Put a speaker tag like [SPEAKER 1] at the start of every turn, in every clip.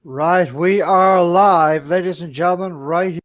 [SPEAKER 1] Right, we are live, ladies and gentlemen, right here.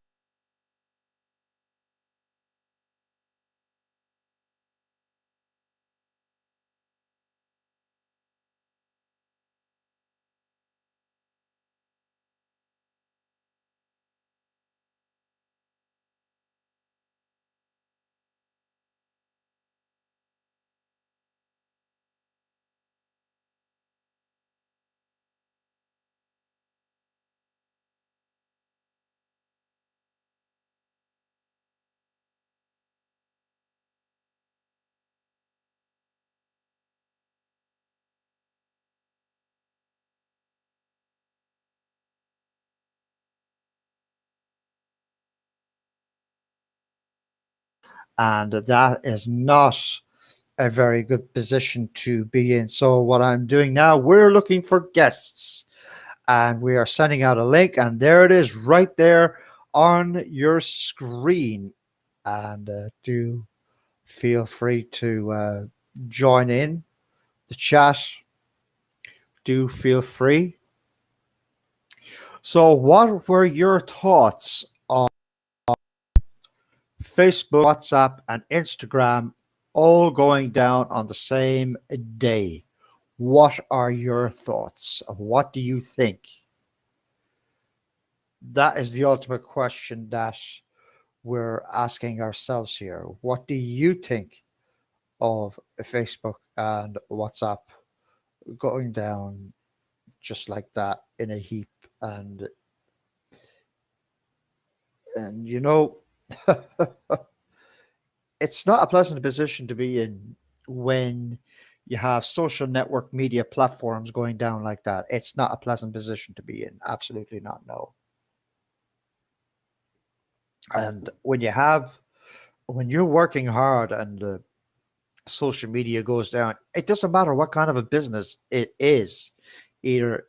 [SPEAKER 1] And that is not a very good position to be in. So, what I'm doing now, we're looking for guests and we are sending out a link, and there it is right there on your screen. And do feel free to join in the chat. Do feel free. So, what were your thoughts on Facebook, WhatsApp, and Instagram all going down on the same day? What are your thoughts? What do you think? That is the ultimate question that we're asking ourselves here. What do you think of Facebook and WhatsApp going down just like that in a heap? And you know, it's not a pleasant position to be in when you have social network media platforms going down like that. It's not a pleasant position to be in. Absolutely not. No. And when you're working hard and social media goes down, it doesn't matter what kind of a business it is. Either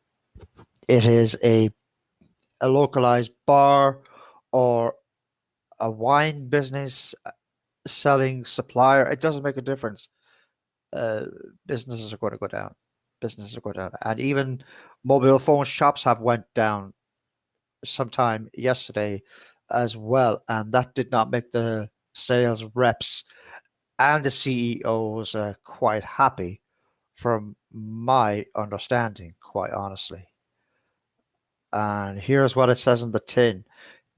[SPEAKER 1] it is a localized bar or a wine business selling supplier. It doesn't make a difference. uh, Businesses are going to go down. Businesses are going down, and even mobile phone shops have went down sometime yesterday as well, and that did not make the sales reps and the CEOs quite happy, from my understanding, quite honestly. And here's what it says in the tin: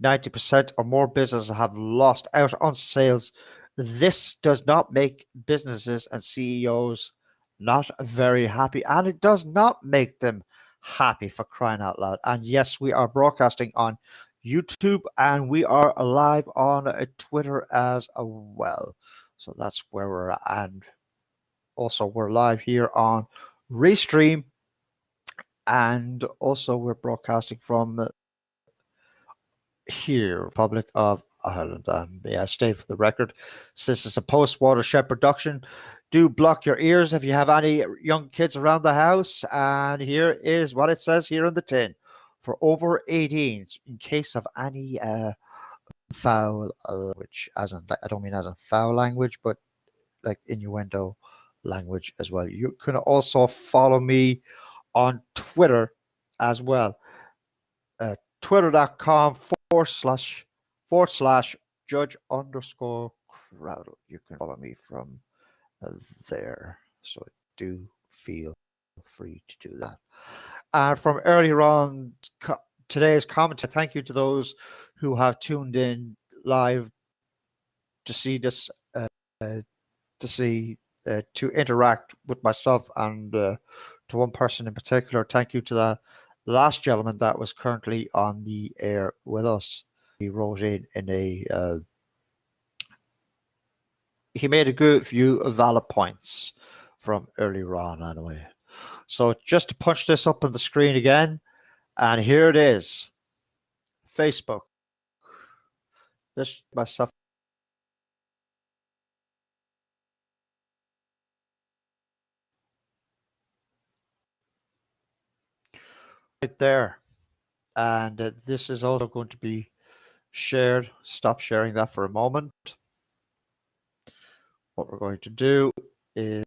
[SPEAKER 1] 90% or more businesses have lost out on sales. This does not make businesses and CEOs not very happy, and it does not make them happy, for crying out loud. And yes, we are broadcasting on YouTube and we are live on Twitter as well. So that's where we're at. And also, we're live here on Restream, and also we're broadcasting from here, Republic of Ireland. May I state for the record, since it's a post watershed production, do block your ears if you have any young kids around the house. And here is what it says here in the tin: for over 18s, in case of any foul language, as in, I don't mean as in foul language, but like innuendo language as well. You can also follow me on Twitter as well. Twitter.com forward slash judge underscore crowder. You can follow me from there. So do feel free to do that. And from earlier on, today's commentary, thank you to those who have tuned in live to see this, to see, to interact with myself and to one person in particular. Thank you to the last gentleman that was currently on the air with us. He wrote in a he made a good few valid points from earlier on anyway. So just to punch this up on the screen again, and here it is. Facebook. This myself right there. And this is also going to be shared. Stop sharing that for a moment. What we're going to do is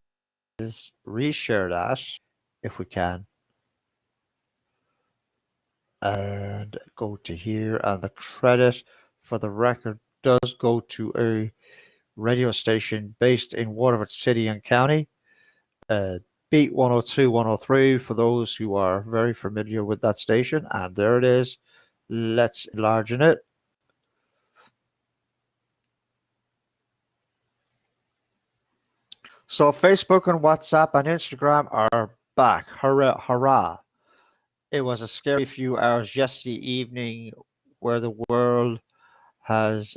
[SPEAKER 1] reshare that if we can. and go to here. And the credit for the record does go to a radio station based in Waterford City and County. Uh, Beat 102, 103 for those who are very familiar with that station. And there it is. Let's enlarge it. So Facebook and WhatsApp and Instagram are back. Hurrah, hurrah. It was a scary few hours yesterday evening where the world has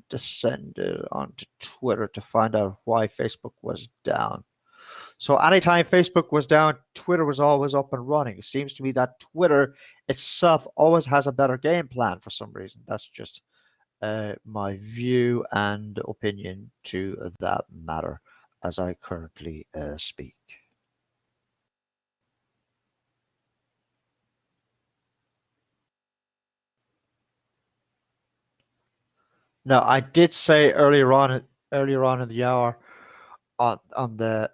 [SPEAKER 1] descended onto Twitter to find out why Facebook was down. So anytime Facebook was down, Twitter was always up and running. It seems to be that Twitter itself always has a better game plan for some reason. That's just my view and opinion to that matter as I currently speak. Now, I did say earlier on in the hour on the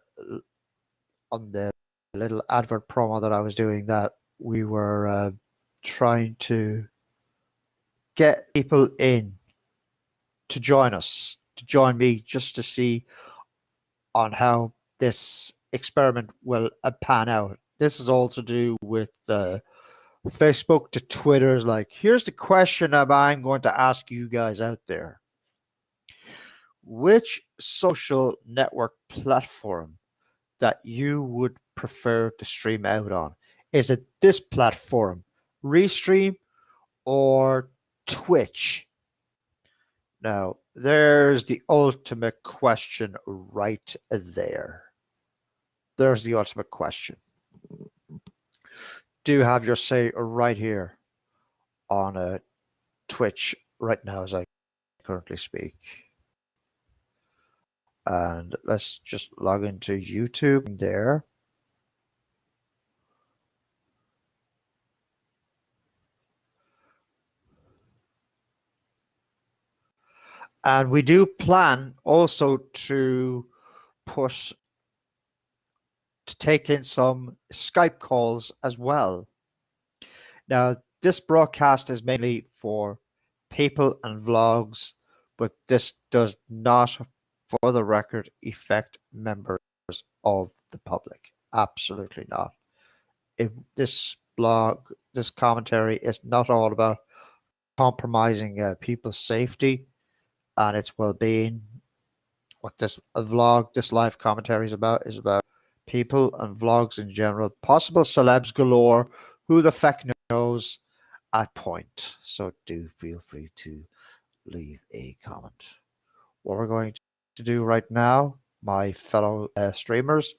[SPEAKER 1] little advert promo that I was doing that we were trying to get people in to join us, to join me, just to see on how this experiment will pan out. This is all to do with Facebook to Twitter's. Like, here's the question I'm going to ask you guys out there: which social network platform that you would prefer to stream out on? Is it this platform, Restream, or Twitch? Now, there's the ultimate question right there. There's the ultimate question. Do have your say right here on Twitch right now as I currently speak. And let's just log into YouTube there. And we do plan also to push to take in some Skype calls as well. Now, this broadcast is mainly for people and vlogs, but this does not, for the record, affect members of the public. Absolutely not. This blog, this commentary is not all about compromising people's safety and its well-being. What this vlog, this live commentary is about people and vlogs in general. Possible celebs galore. Who the feck knows? At point. So do feel free to leave a comment. What we're going to do right now, my fellow streamers,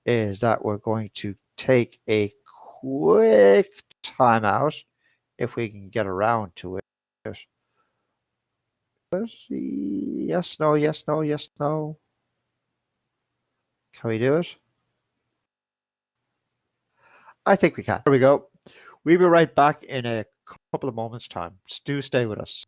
[SPEAKER 1] is that we're going to take a quick timeout if we can get around to it. Yes, no, yes, no, yes, no. Can we do it? I think we can. Here we go. We'll be right back in a couple of moments' time. Do stay with us.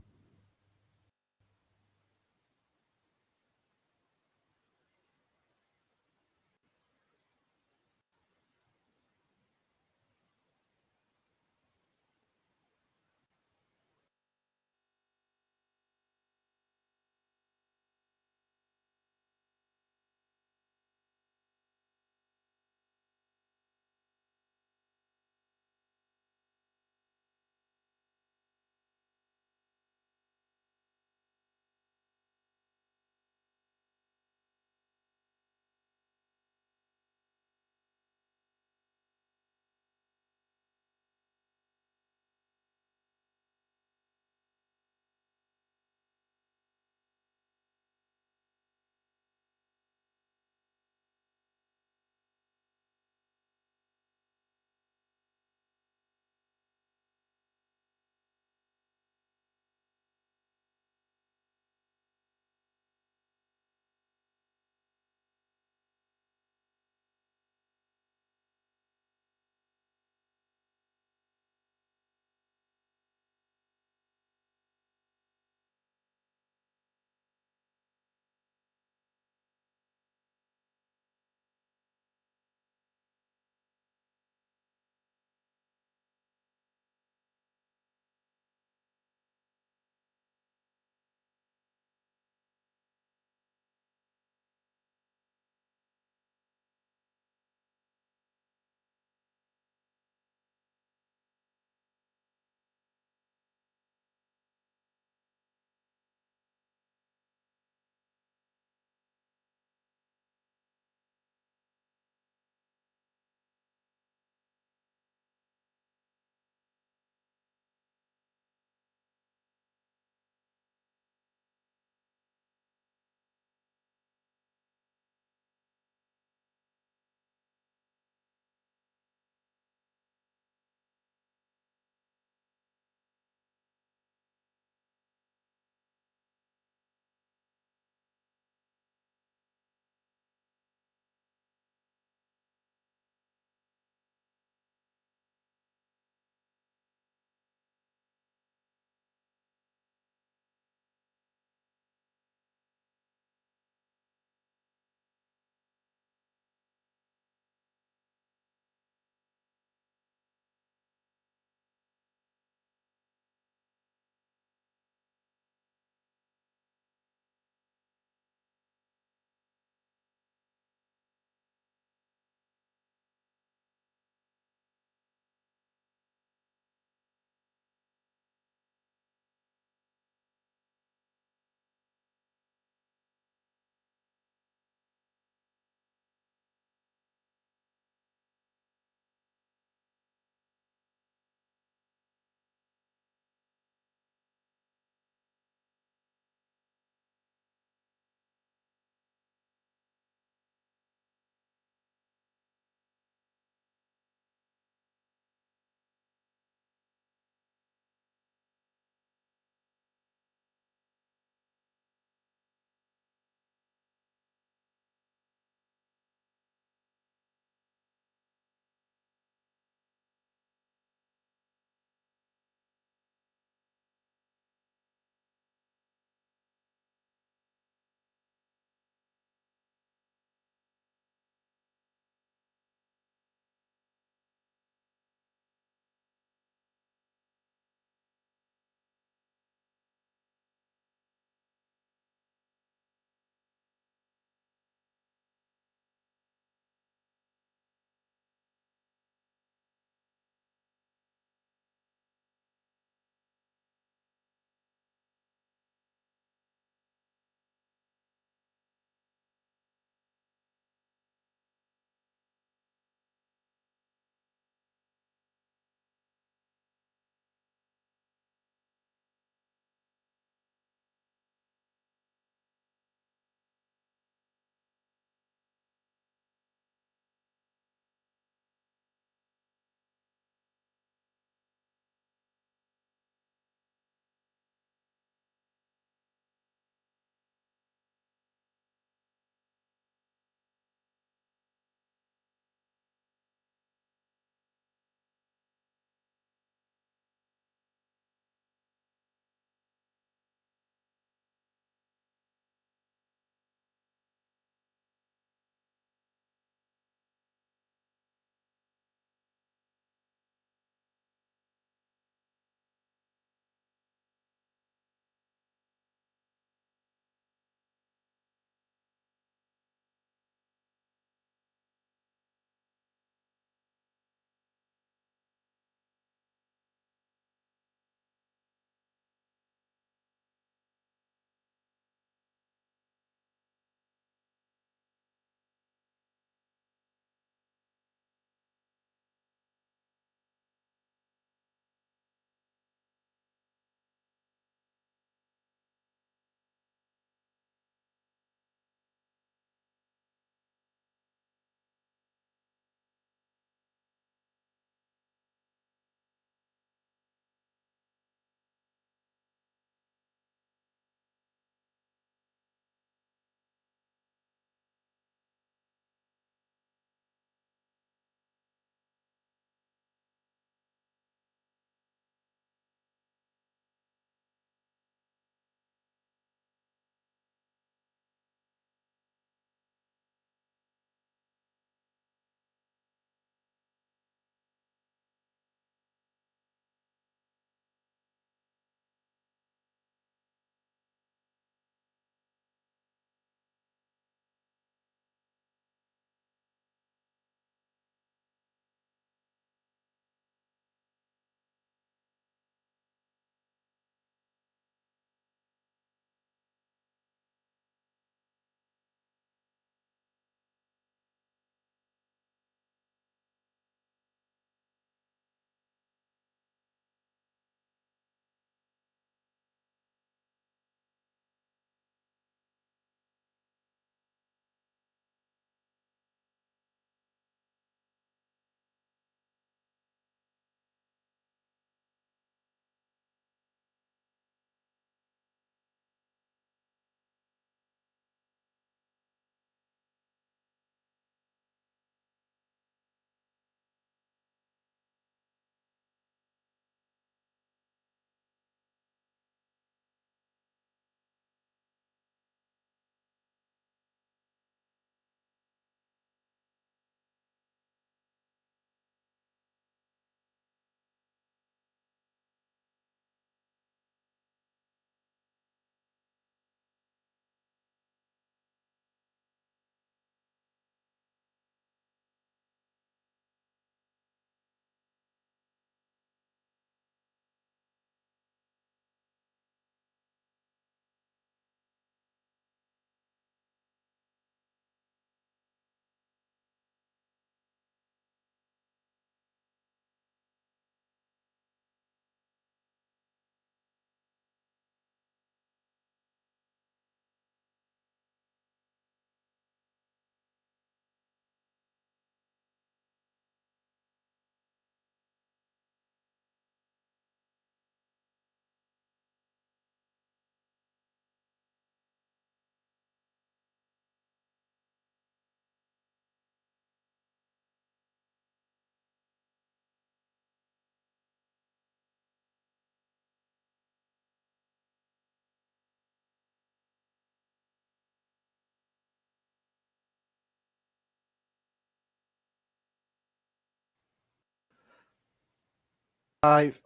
[SPEAKER 1] Live.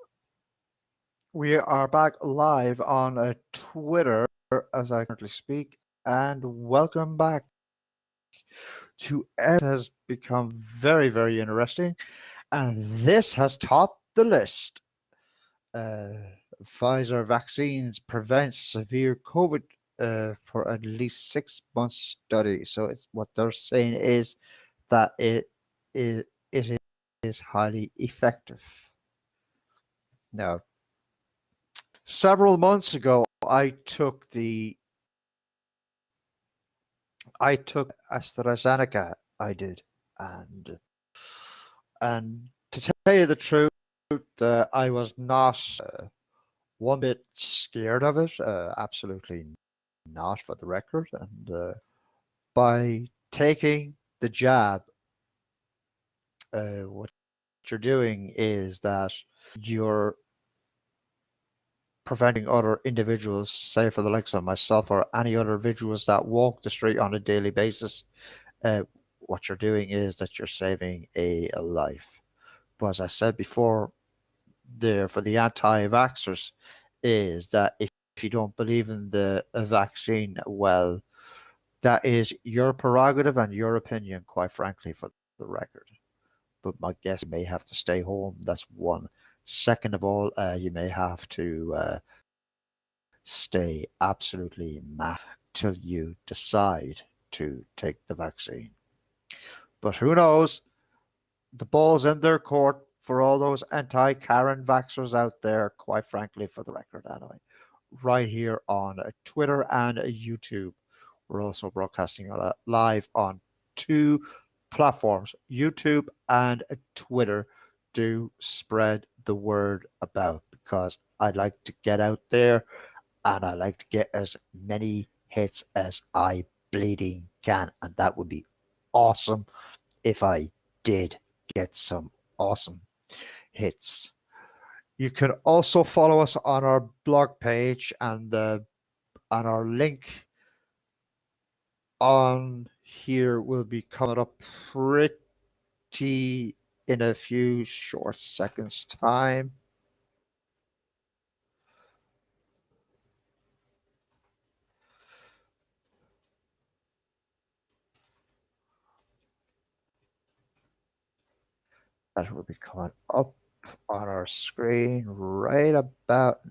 [SPEAKER 1] We are back live on Twitter as I currently speak, and welcome back to has become very, very interesting, and this has topped the list. Uh, Pfizer vaccines prevents severe COVID for at least 6 months study. So it's what they're saying is that it is highly effective. Now, several months ago, AstraZeneca. I did, and to tell you the truth, I was not one bit scared of it. Absolutely not, for the record. And by taking the jab, what you're doing is that you're preventing other individuals, say for the likes of myself or any other individuals that walk the street on a daily basis, what you're doing is that you're saving a life. But as I said before, there for the anti-vaxxers is that if you don't believe in the vaccine, well, that is your prerogative and your opinion, quite frankly, for the record. But my guess, you may have to stay home. That's one. Second of all, you may have to stay absolutely mad till you decide to take the vaccine. But who knows? The ball's in their court for all those anti-Karen vaxxers out there, quite frankly, for the record, anyway. Right here on Twitter and YouTube. We're also broadcasting live on two platforms, YouTube and Twitter. Do spread the word about, because I'd like to get out there and I like to get as many hits as I bleeding can. And that would be awesome if I did get some awesome hits. You can also follow us on our blog page, and on our link on here will be coming up pretty in a few short seconds time. That will be coming up on our screen right about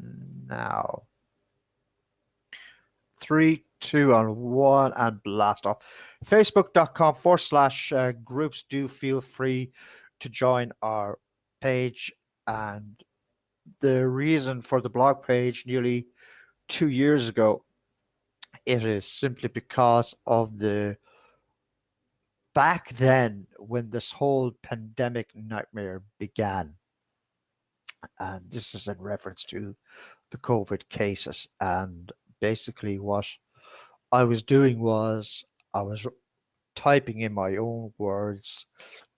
[SPEAKER 1] now. 3, 2, and 1, and blast off. Facebook.com/groups. Do feel free to join our page. And the reason for the blog page nearly 2 years ago, it is simply because of the back then when this whole pandemic nightmare began. And this is in reference to the COVID cases. And basically, what I was doing was I was typing in my own words,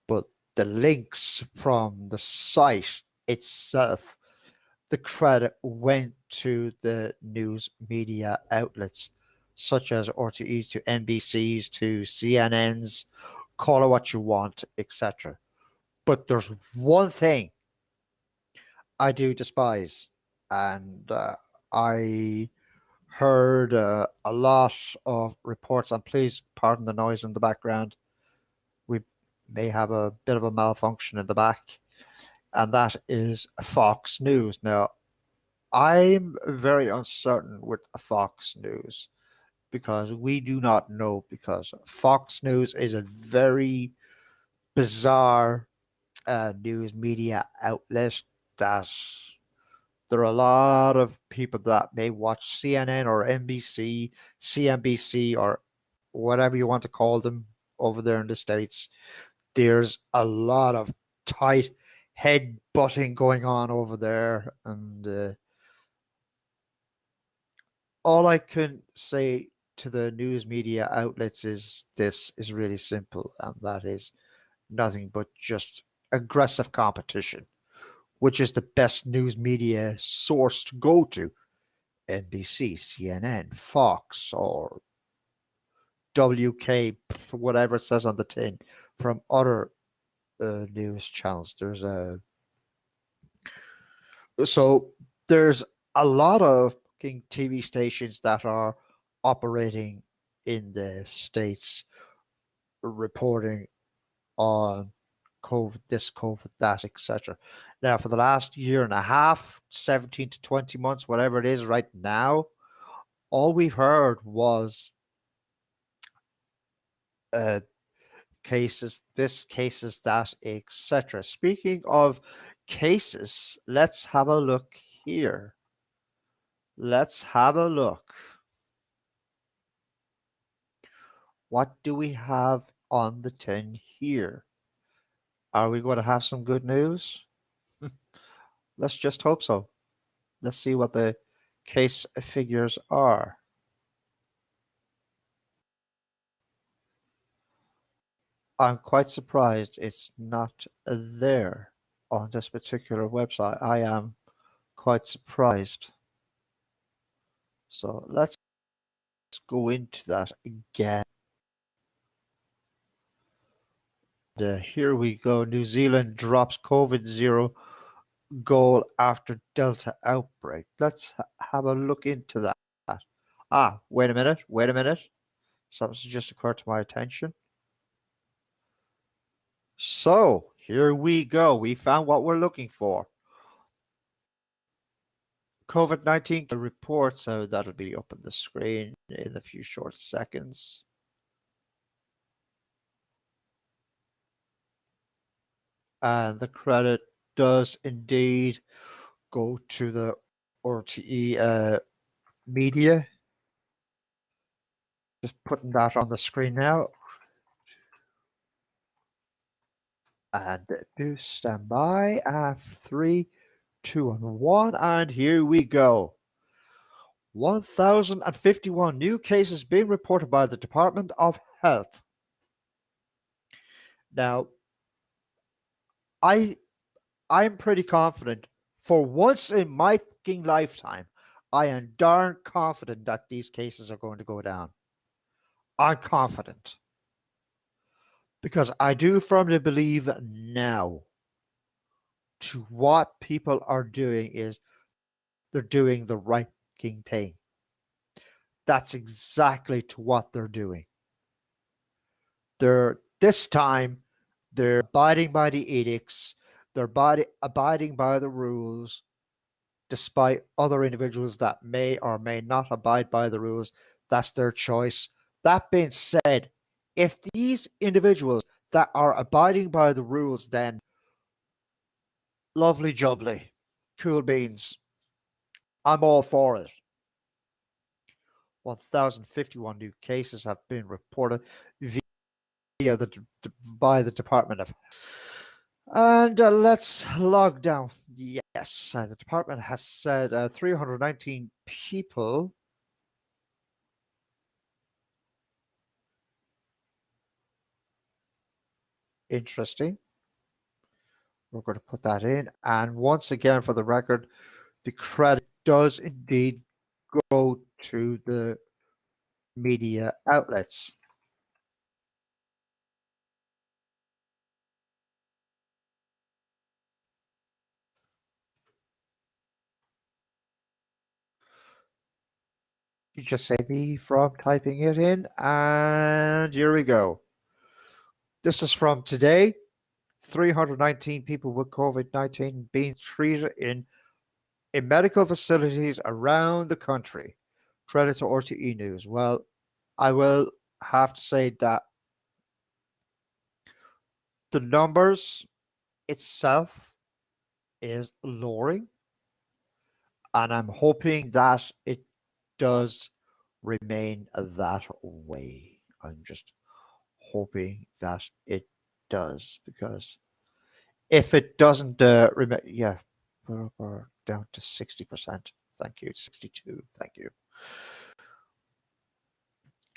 [SPEAKER 1] but the links from the site itself, the credit went to the news media outlets such as RTEs to NBCs to CNNs, call it what you want, etc. But there's one thing I do despise, and I heard a lot of reports, and please pardon the noise in the background. We may have a bit of a malfunction in the back, and that is Fox News. Now, I'm very uncertain with Fox News because we do not know, because Fox News is a very bizarre news media outlet that there are a lot of people that may watch CNN or NBC, CNBC, or whatever you want to call them over there in the States. There's a lot of tight head butting going on over there. And all I can say to the news media outlets is this is really simple, and that is nothing but just aggressive competition, which is the best news media source to go to. NBC, CNN, Fox, or WK, whatever it says on the tin, from other news channels. There's a So there's a lot of fucking TV stations that are operating in the States reporting on COVID, this, COVID, that, etc. Now, for the last year and a half, 17 to 20 months, whatever it is right now, all we've heard was uh, cases, this, cases, that, etc. Speaking of cases, let's have a look here. Let's have a look. What do we have on the tin here? Are we going to have some good news? Let's just hope so. Let's see what the case figures are. I'm quite surprised it's not there on this particular website. I am quite surprised. So let's go into that again. Here we go. New Zealand drops COVID zero goal after Delta outbreak. Let's have a look into that. Ah, wait a minute. Wait a minute. Something's just occurred to my attention. So here we go. We found what we're looking for. COVID-19 report, so that'll be up on the screen in a few short seconds. And the credit does indeed go to the RTE media. Just putting that on the screen now. And do stand by. 3, 2, and 1. And here we go. 1,051 new cases being reported by the Department of Health. Now, I'm pretty confident. For once in my fucking lifetime, I am darn confident that these cases are going to go down. I'm confident. Because I do firmly believe now to what people are doing is they're doing the right thing. That's exactly to what they're doing. This time they're abiding by the edicts, they're abiding by the rules, despite other individuals that may or may not abide by the rules. That's their choice. That being said, if these individuals that are abiding by the rules, then lovely jubbly, cool beans. I'm all for it. 1,051 new cases have been reported by the Department of. And let's log down. Yes, the department has said 319 people. Interesting. We're going to put that in. And once again, for the record, the credit does indeed go to the media outlets. You just save me from typing it in, and here we go. This is from today. 319 people with COVID-19 being treated in medical facilities around the country. Credit to RTE News. Well, I will have to say that the numbers itself is lowering, and I'm hoping that it does remain that way. I'm just hoping that it does, because if it doesn't, yeah, we're down to 60%. Thank you. 62. Thank you.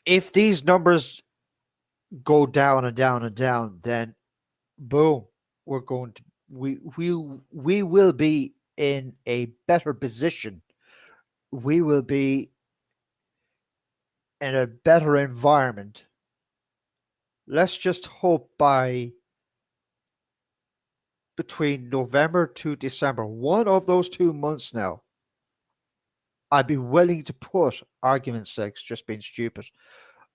[SPEAKER 1] If these numbers go down and down and down, then boom, we're going to we will be in a better position. We will be in a better environment. Let's just hope by between November to December, one of those 2 months now, I'd be willing to put, argument's sake, just being stupid,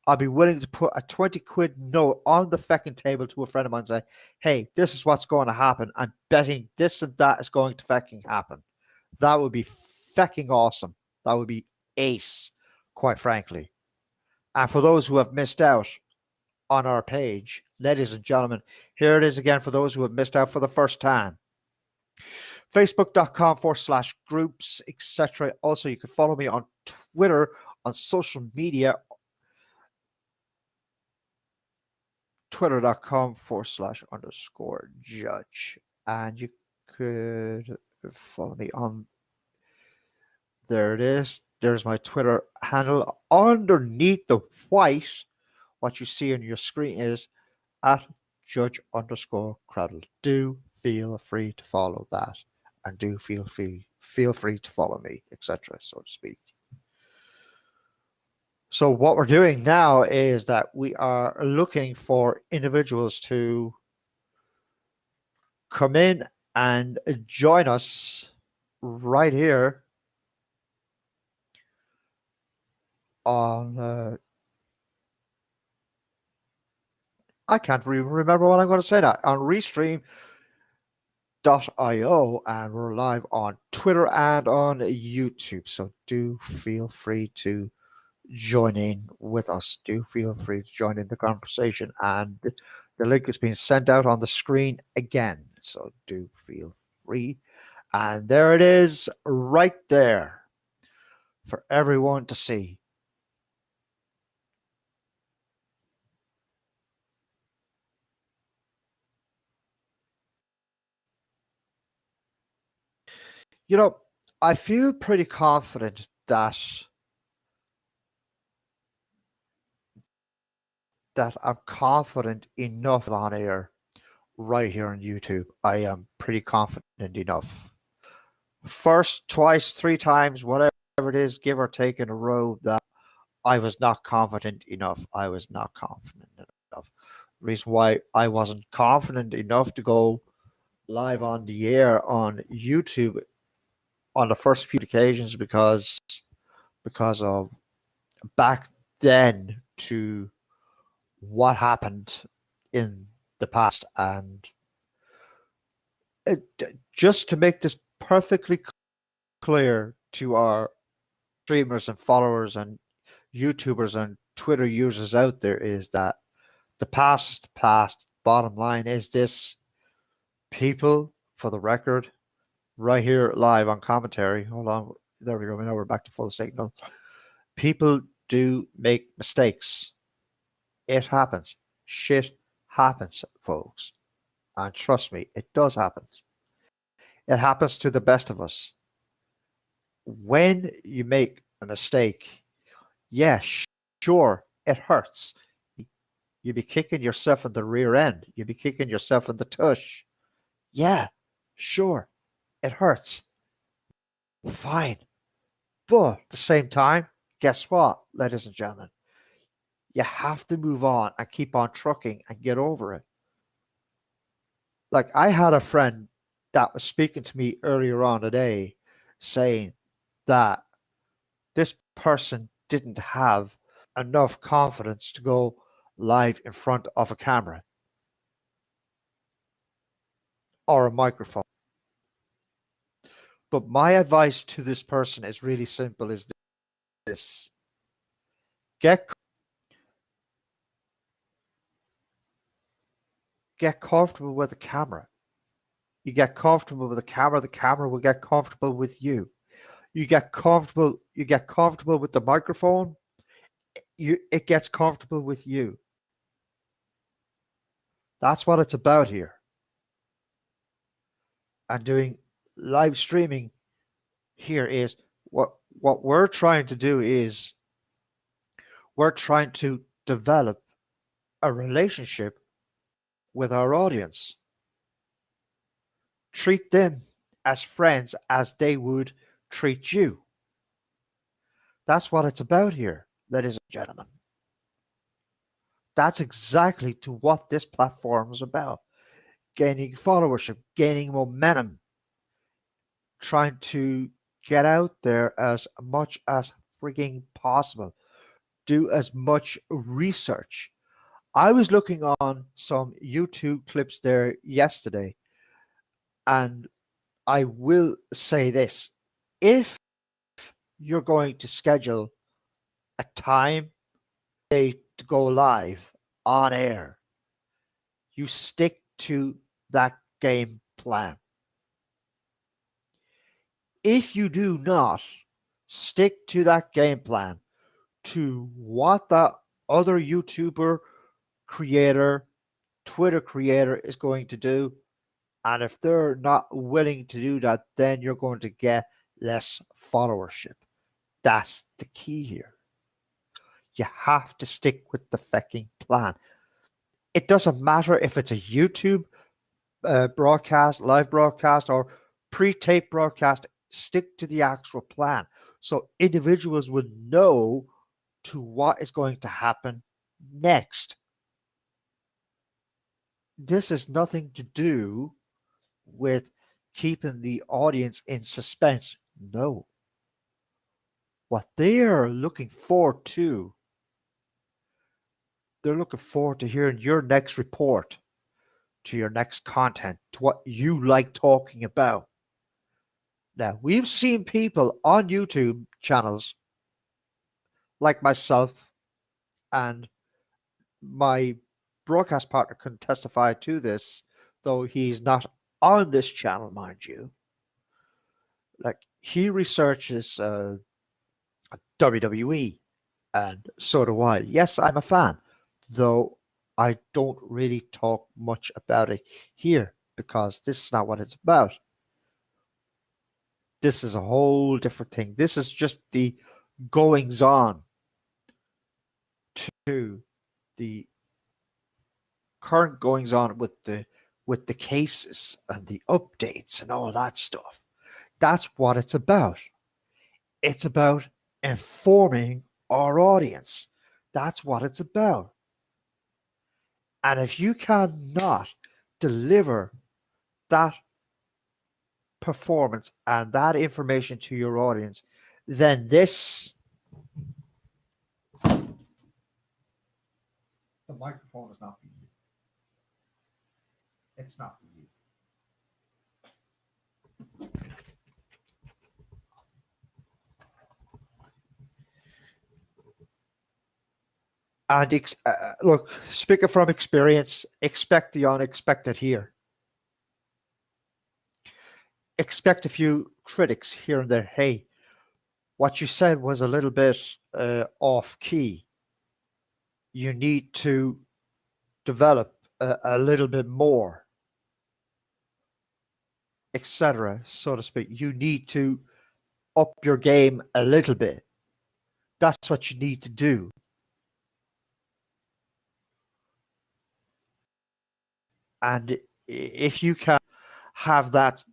[SPEAKER 1] I'd be willing to put a 20 quid note on the fecking table to a friend of mine and say, hey, this is what's going to happen. I'm betting this and that is going to fecking happen. That would be fecking awesome. That would be ace, quite frankly. And for those who have missed out on our page, ladies and gentlemen, here it is again for those who have missed out for the first time. Facebook.com/groups, etc. Also, you can follow me on Twitter, on social media, twitter.com/_judge. And you could follow me on, there it is. There's my Twitter handle. Underneath the white, what you see on your screen is at judge_cradle. Do feel free to follow that. And do feel free to follow me, etc., so to speak. So what we're doing now is that we are looking for individuals to come in and join us right here on I can't remember what I'm going to say now, on Restream.io, and we're live on Twitter and on YouTube. So do feel free to join in with us. Do feel free to join in the conversation, and the link is being sent out on the screen again. So do feel free. And there it is right there for everyone to see. You know, I feel pretty confident that I'm confident enough on air right here on YouTube. I am pretty confident enough. First, twice, three times, whatever it is, give or take in a row, that I was not confident enough. I was not confident enough. The reason why I wasn't confident enough to go live on the air on YouTube on the first few occasions because of back then to what happened in the past. And just to make this perfectly clear to our streamers and followers and YouTubers and Twitter users out there, is that the past is the past. Bottom line is this: people, for the record, right here live on commentary. Hold on. There we go. Now we're back to full signal. People do make mistakes. It happens. Shit happens, folks. And trust me, it does happen. It happens to the best of us. When you make a mistake, yeah, sure, it hurts. You'd be kicking yourself in the rear end. You'd be kicking yourself in the tush. Yeah, sure, it hurts. Fine. But at the same time, guess what, ladies and gentlemen? You have to move on and keep on trucking and get over it. Like, I had a friend that was speaking to me earlier on today saying that this person didn't have enough confidence to go live in front of a camera or a microphone. But my advice to this person is really simple: is this. Get comfortable with the camera. You get comfortable with the camera will get comfortable with you. You get comfortable with the microphone, it gets comfortable with you. That's what it's about here. And doing live streaming here is what we're trying to do is we're trying to develop a relationship with our audience. Treat them as friends as they would treat you. That's what it's about here, ladies and gentlemen. That's exactly to what this platform is about. gaining followership, gaining momentum, trying to get out there as much as freaking possible, do as much research. I was looking on some YouTube clips there yesterday, and I will say this: if you're going to schedule a time day to go live on air, you stick to that game plan. If you do not stick to that game plan, to what that other YouTuber creator, Twitter creator is going to do, and if they're not willing to do that, then you're going to get less followership. That's the key here. You have to stick with the fucking plan. It doesn't matter if it's a YouTube broadcast, live broadcast, or pre-tape broadcast. Stick to the actual plan so individuals would know to what is going to happen next. This has nothing to do with keeping the audience in suspense. No. What they're looking forward to, they're looking forward to hearing your next report, to your next content, to what you like talking about. Now, we've seen people on YouTube channels like myself, and my broadcast partner can testify to this, though he's not on this channel, mind you. Like, he researches WWE, and so do I. Yes, I'm a fan, though I don't really talk much about it here because this is not what it's about. This is a whole different thing. This is just the goings on to the current goings on with the cases and the updates and all that stuff. That's what it's about. It's about informing our audience. That's what it's about. And if you cannot deliver that performance and that information to your audience, then the microphone is not for you. It's not for you. And look, speaking from experience, expect the unexpected here. Expect a few critics here and there. Hey, what you said was a little bit off key. You need to develop a little bit more, etc., so to speak. You need to up your game a little bit. That's what you need to do. And if you can have that,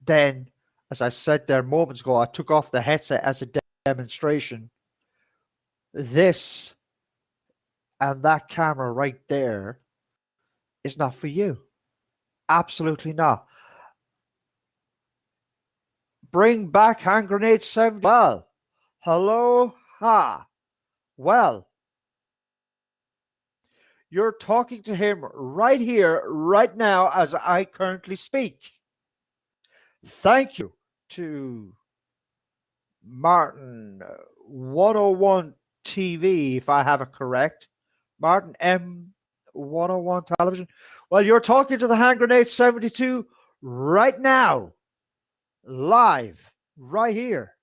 [SPEAKER 1] then, as I said there moments ago, I took off the headset as a demonstration. This and that camera right there is not for you. Absolutely not. Bring back hand grenade 70. Well, hello, ha. Well, you're talking to him right here, right now, as I currently speak. Thank you to Martin 101 TV, if I have it correct. Martin M 101 Television. Well, you're talking to the Hand Grenade 72 right now, live, right here.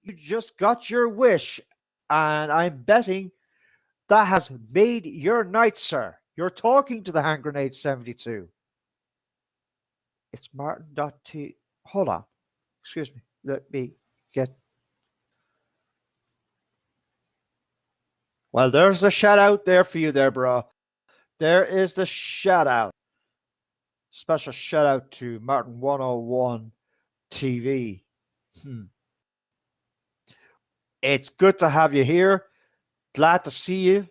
[SPEAKER 1] You just got your wish, and I'm betting that has made your night, sir. You're talking to the Hand Grenade 72. It's Martin.t. Hold on. Excuse me. Let me get. Well, there's a shout out there for you there, bro. There is the shout out. Special shout out to Martin 101 TV. It's good to have you here. Glad to see you.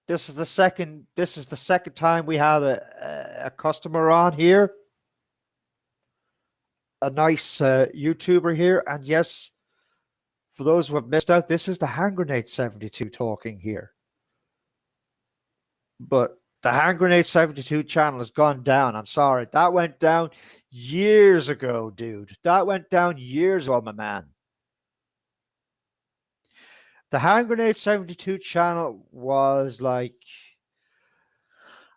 [SPEAKER 1] This is the second time we had a customer on here, a nice YouTuber here, and yes, for those who have missed out, this is the Hand Grenade 72 talking here. But the Hand Grenade 72 channel has gone down. I'm sorry. That went down years ago, dude. That went down years ago, my man. The Hand Grenade 72 channel was like,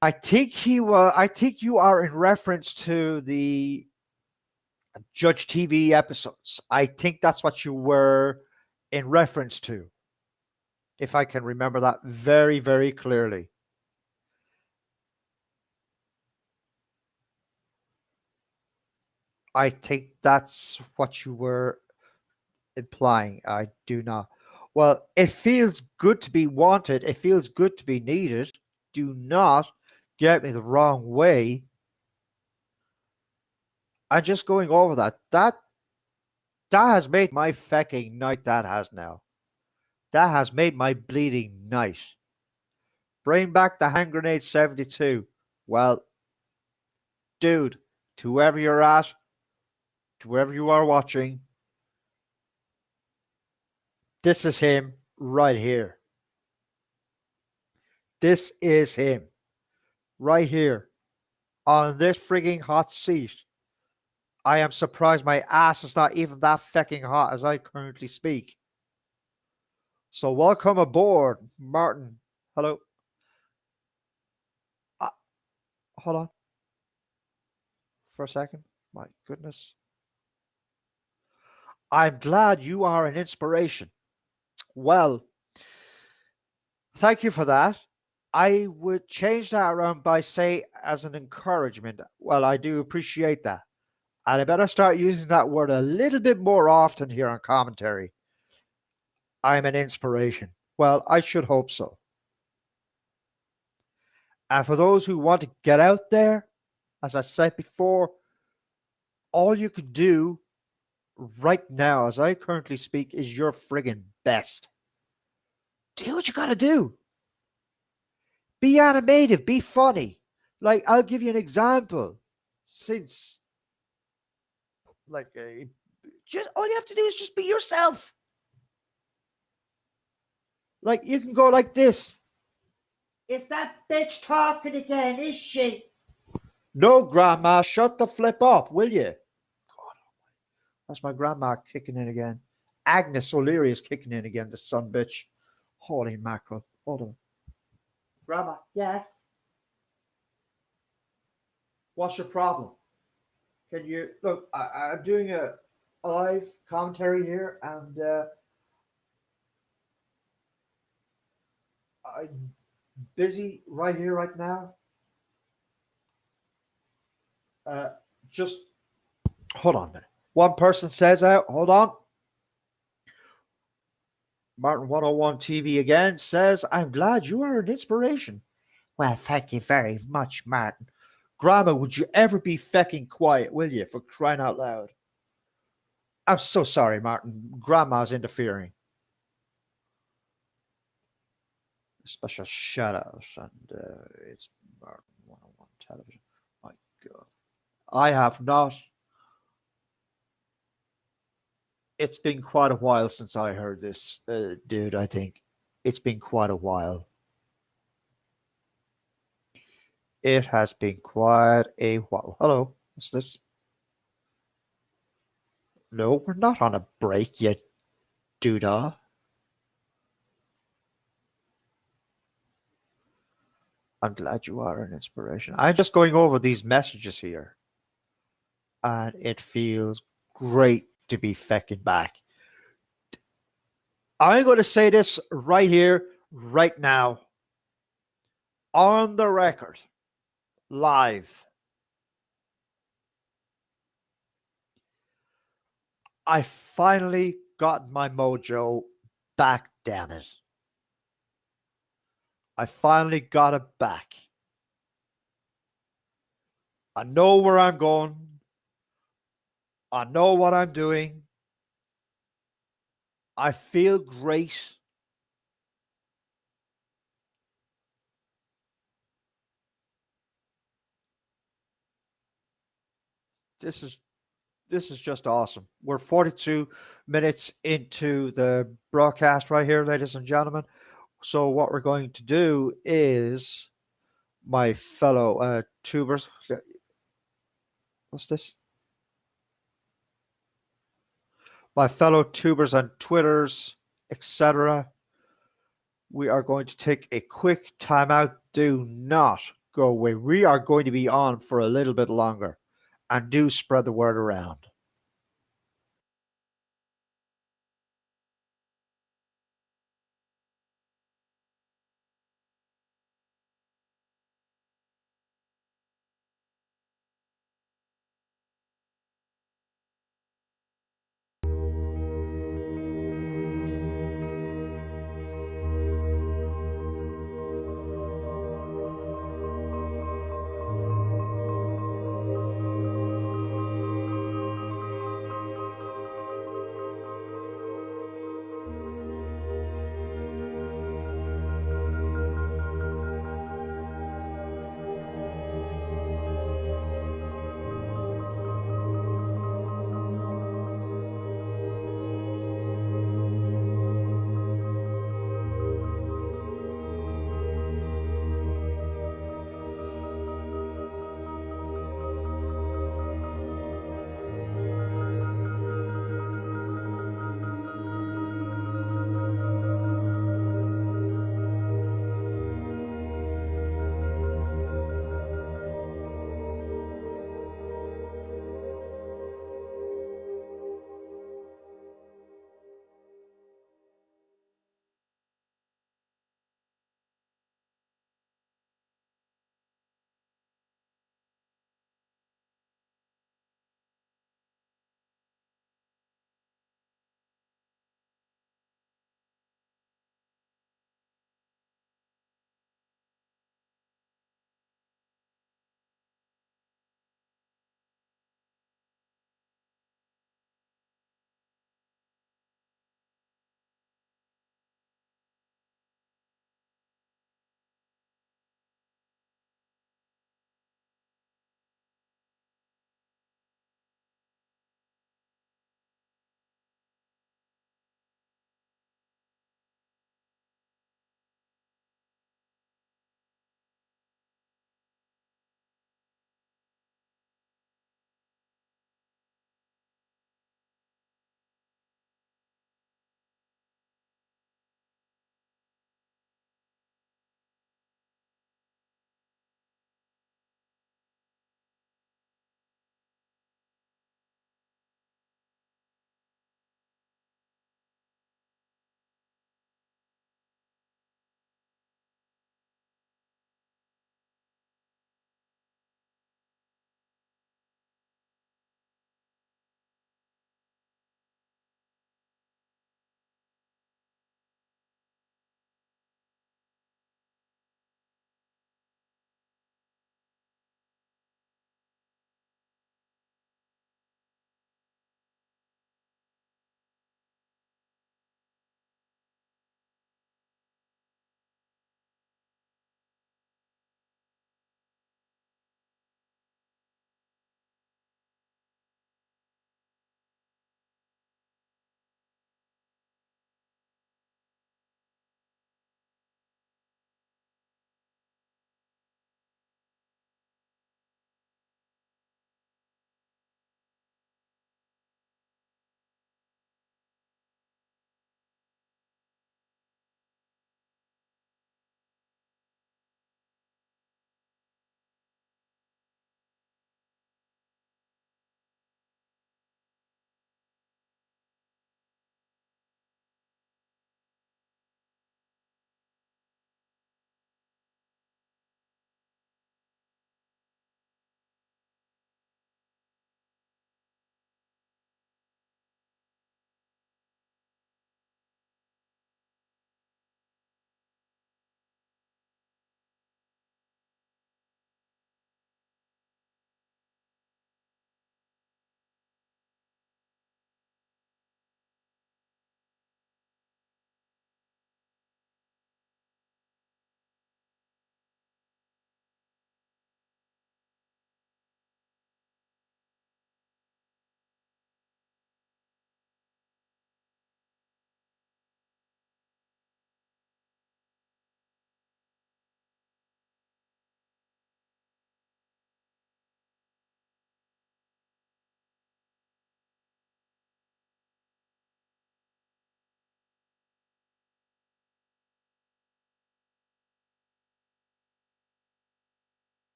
[SPEAKER 1] I think you are in reference to the Judge TV episodes. I think that's what you were in reference to, if I can remember that very, very clearly. I think that's what you were implying. I do not. Well, it feels good to be wanted. It feels good to be needed. Do not get me the wrong way. I'm just going over that. That has made my fecking night. That has now. That has made my bleeding night. Bring back the Hand Grenade 72. Well, dude, to whoever you're at, to wherever you are watching, this is him right here. This is him right here on this frigging hot seat. I am surprised my ass is not even that fecking hot as I currently speak. So welcome aboard, Martin. Hello. Uh, Hold on for a second. My goodness. I'm glad you are an inspiration. Well, thank you for that. I would change that around by say as an encouragement. Well, I do appreciate that. And I better start using that word a little bit more often here on commentary. I'm an inspiration. Well, I should hope so. And for those who want to get out there, as I said before, all you could do right now, as I currently speak, is your friggin' best. Do what you gotta do. Be animative, be funny. Like, I'll give you an example. Since, like, just all you have to do is just be yourself. Like, you can go like this. Is that bitch talking again, is she? No, Grandma, shut the flip up, will you? God, that's my grandma kicking in again. Agnes O'Leary is kicking in again, the son bitch. Holy mackerel. Hold on. Grandma, yes? What's your problem? Can you look? I'm doing a live commentary here, and I'm busy right here, right now. Uh, just hold on a minute. One person says out, hold on. Martin 101 TV again says, I'm glad you are an inspiration. Well, thank you very much, Martin. Grandma, would you ever be fecking quiet, will you, for crying out loud? I'm so sorry, Martin. Grandma's interfering. Special shout out, and it's Martin 101 television. My God. I have not. It's been quite a while since I heard this, dude. I think it's been quite a while. It has been quite a while. Hello, what's this? No, we're not on a break yet, doodah. I'm glad you are an inspiration. I'm just going over these messages here, and it feels great to be fecking back. I'm going to say this right here, right now, on the record, live. I finally got my mojo back, damn it. I finally got it back. I know where I'm going. I know what I'm doing. I feel great. this is this is just awesome. We're 42 minutes into the broadcast right here, ladies and gentlemen. So what we're going to do is my fellow tubers. What's this? My fellow tubers and twitters, etc. We are going to take a quick timeout. Do not go away. We are going to be on for a little bit longer, and do spread the word around.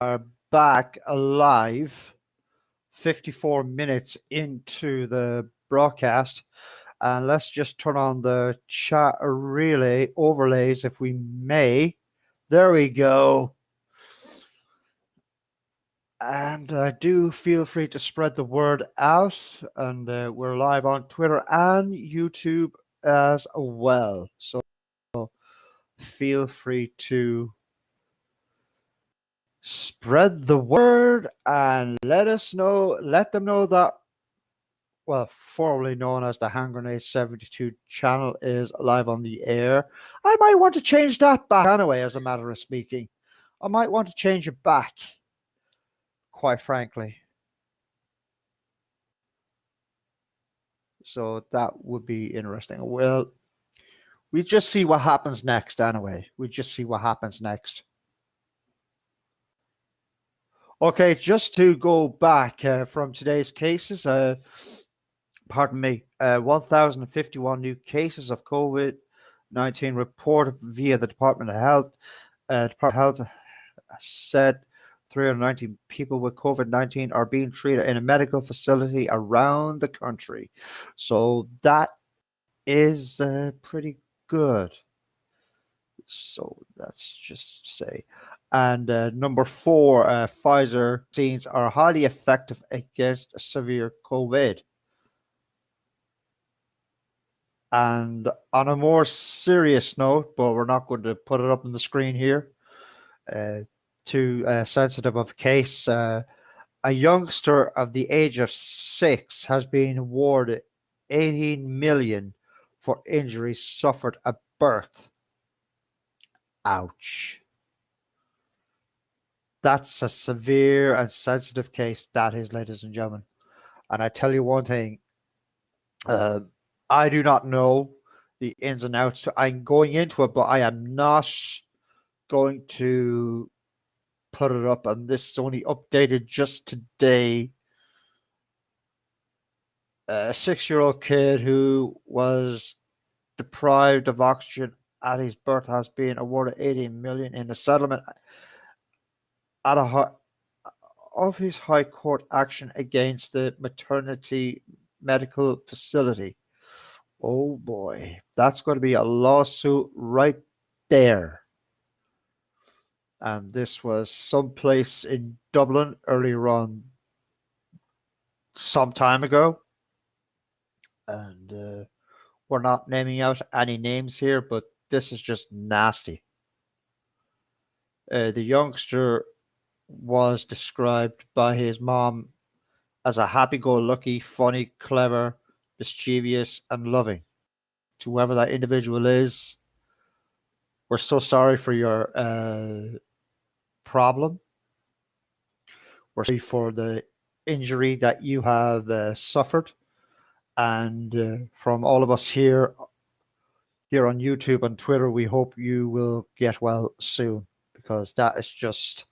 [SPEAKER 1] are back alive 54 minutes into the broadcast. And let's just turn on the chat relay overlays if we may. There we go. And do feel free to spread the word out. And we're live on Twitter and YouTube as well. So feel free to spread the word and let them know that, well, formerly known as the Hand Grenade 72 channel is live on the air. I might want to change that back anyway, as a matter of speaking. I might want to change it back, quite frankly. So that would be interesting. Well, we just see what happens next anyway. We just see what happens next. Okay, just to go back from today's cases, pardon me, 1,051 new cases of COVID-19 reported via the Department of Health. Department of Health said 390 people with COVID-19 are being treated in a medical facility around the country. So that is pretty good. So that's just say. And number 4, Pfizer vaccines are highly effective against severe COVID. And on a more serious note, but we're not going to put it up on the screen here, too sensitive of a case, a youngster of the age of 6 has been awarded 18 million for injuries suffered at birth. Ouch. That's a severe and sensitive case, that is, ladies and gentlemen. And I tell you one thing, I do not know the ins and outs. I'm going into it, but I am not going to put it up. And this is only updated just today. A 6-year-old kid who was deprived of oxygen at his birth has been awarded 18 million in a settlement at of his high court action against the maternity medical facility. Oh boy, that's going to be a lawsuit right there. And this was someplace in Dublin earlier on, some time ago. And we're not naming out any names here, but this is just nasty. The youngster was described by his mom as a happy-go-lucky, funny, clever, mischievous, and loving. To whoever that individual is, we're so sorry for your problem. We're sorry for the injury that you have suffered. And from all of us here on YouTube and Twitter, we hope you will get well soon, because that's just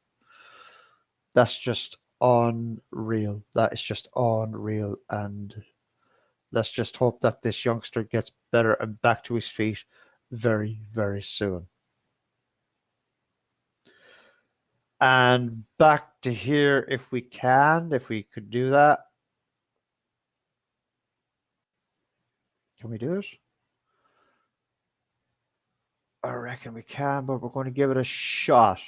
[SPEAKER 1] unreal. That is just unreal. And let's just hope that this youngster gets better and back to his feet very, very soon. And back to here, if we could do that. Can we do it? I reckon we can, but we're going to give it a shot.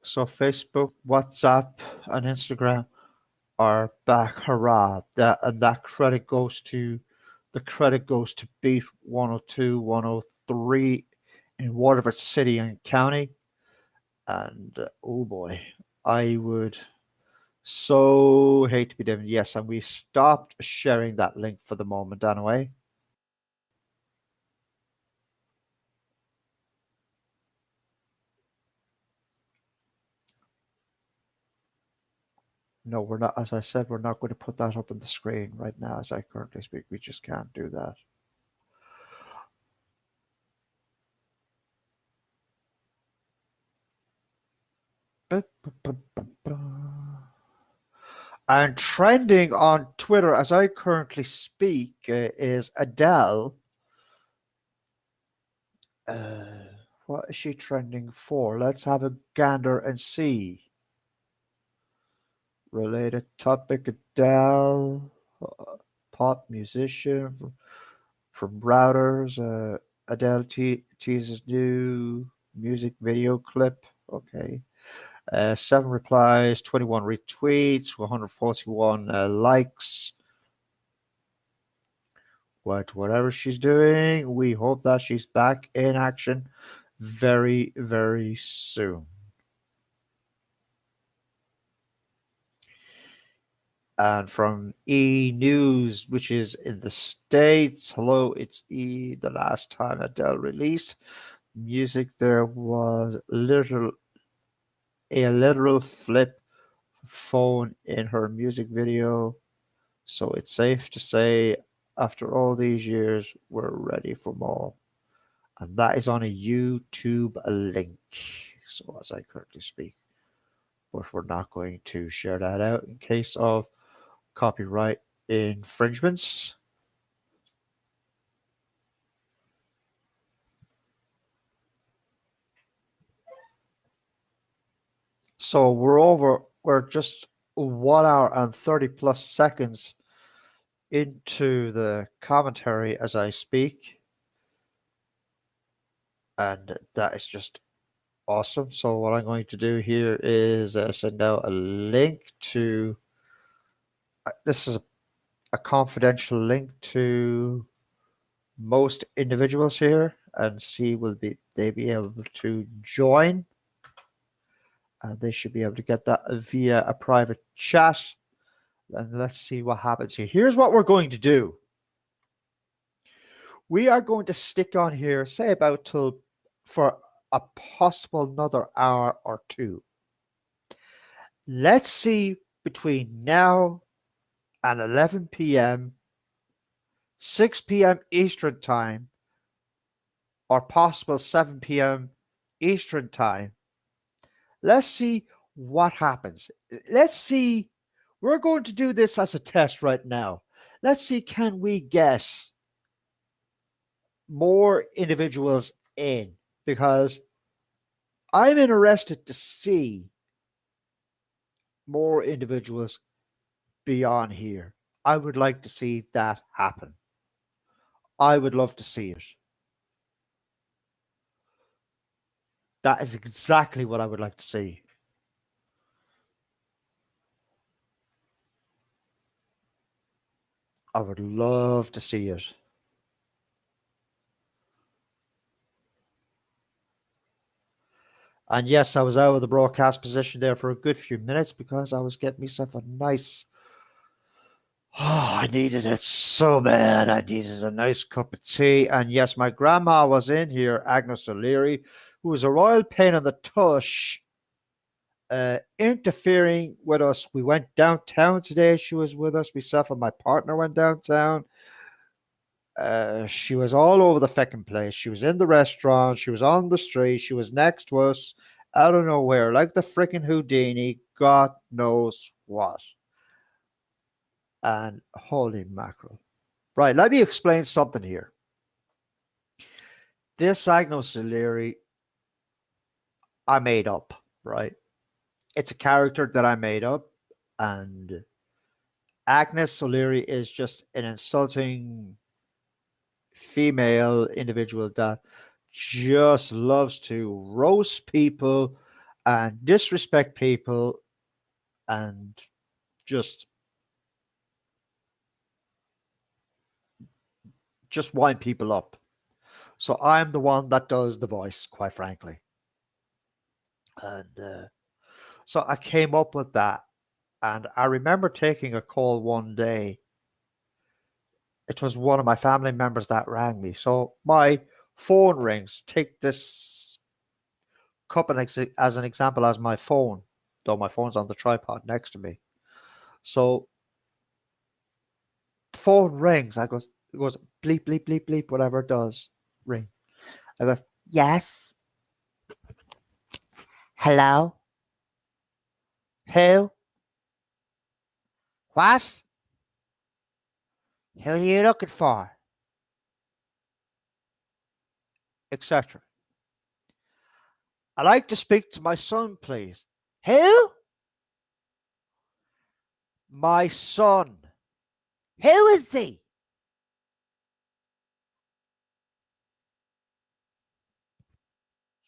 [SPEAKER 1] So Facebook, WhatsApp, and Instagram are back. Hurrah. That credit goes to Beat 102, 103 in Waterford City and County. And oh boy, I would so hate to be them. Yes, and we stopped sharing that link for the moment anyway. No, we're not. As I said, we're not going to put that up on the screen right now as I currently speak. We just can't do that. And trending on Twitter as I currently speak is Adele. Uh, what is she trending for? Let's have a gander and see. Related topic Adele, pop musician from Routers. Adele teases new music video clip. Okay. 7 replies, 21 retweets, 141 likes. Whatever she's doing, we hope that she's back in action very, very soon. And from E News, which is in the States, hello, it's E. The last time Adele released music, there was a literal flip phone in her music video. So it's safe to say, after all these years, we're ready for more. And that is on a YouTube link. So as I currently speak, but we're not going to share that out in case of copyright infringements. So we're just 1 hour and 30 plus seconds into the commentary as I speak. And that is just awesome. So what I'm going to do here is send out a link to, this is a confidential link to most individuals here, and see will they be able to join. And they should be able to get that via a private chat. And let's see what happens here. Here's what we're going to do. We are going to stick on here, say about till for a possible another hour or two. Let's see between now and 11 p.m., 6 p.m. Eastern Time, or possible 7 p.m. Eastern Time. Let's see what happens. Let's see. We're going to do this as a test right now. Let's see, can we get more individuals in? Because I'm interested to see more individuals beyond here. I would like to see that happen. I would love to see it. That is exactly what I would like to see. I would love to see it. And yes, I was out of the broadcast position there for a good few minutes because I was getting myself a nice. Oh, I needed it so bad. I needed a nice cup of tea. And yes, my grandma was in here, Agnes O'Leary, who was a royal pain in the tush, interfering with us. We went downtown today. She was with us. Myself and my partner went downtown. She was all over the feckin' place. She was in the restaurant. She was on the street. She was next to us, out of nowhere, like the frickin' Houdini. God knows what. And holy mackerel. Right, let me explain something here. This Agnos O'Leary, I made up, right? It's a character that I made up, and Agnes O'Leary is just an insulting female individual that just loves to roast people and disrespect people and just wind people up. So I'm the one that does the voice, quite frankly. And so I came up with that. And I remember taking a call one day. It was one of my family members that rang me. So my phone rings. Take this cup as an example as my phone, though my phone's on the tripod next to me. So the phone rings. It goes bleep, bleep, bleep, bleep, whatever it does. Ring. I go, yes. Hello. Who? What? Who are you looking for? Etc. I'd like to speak to my son, please. Who? My son. Who is he?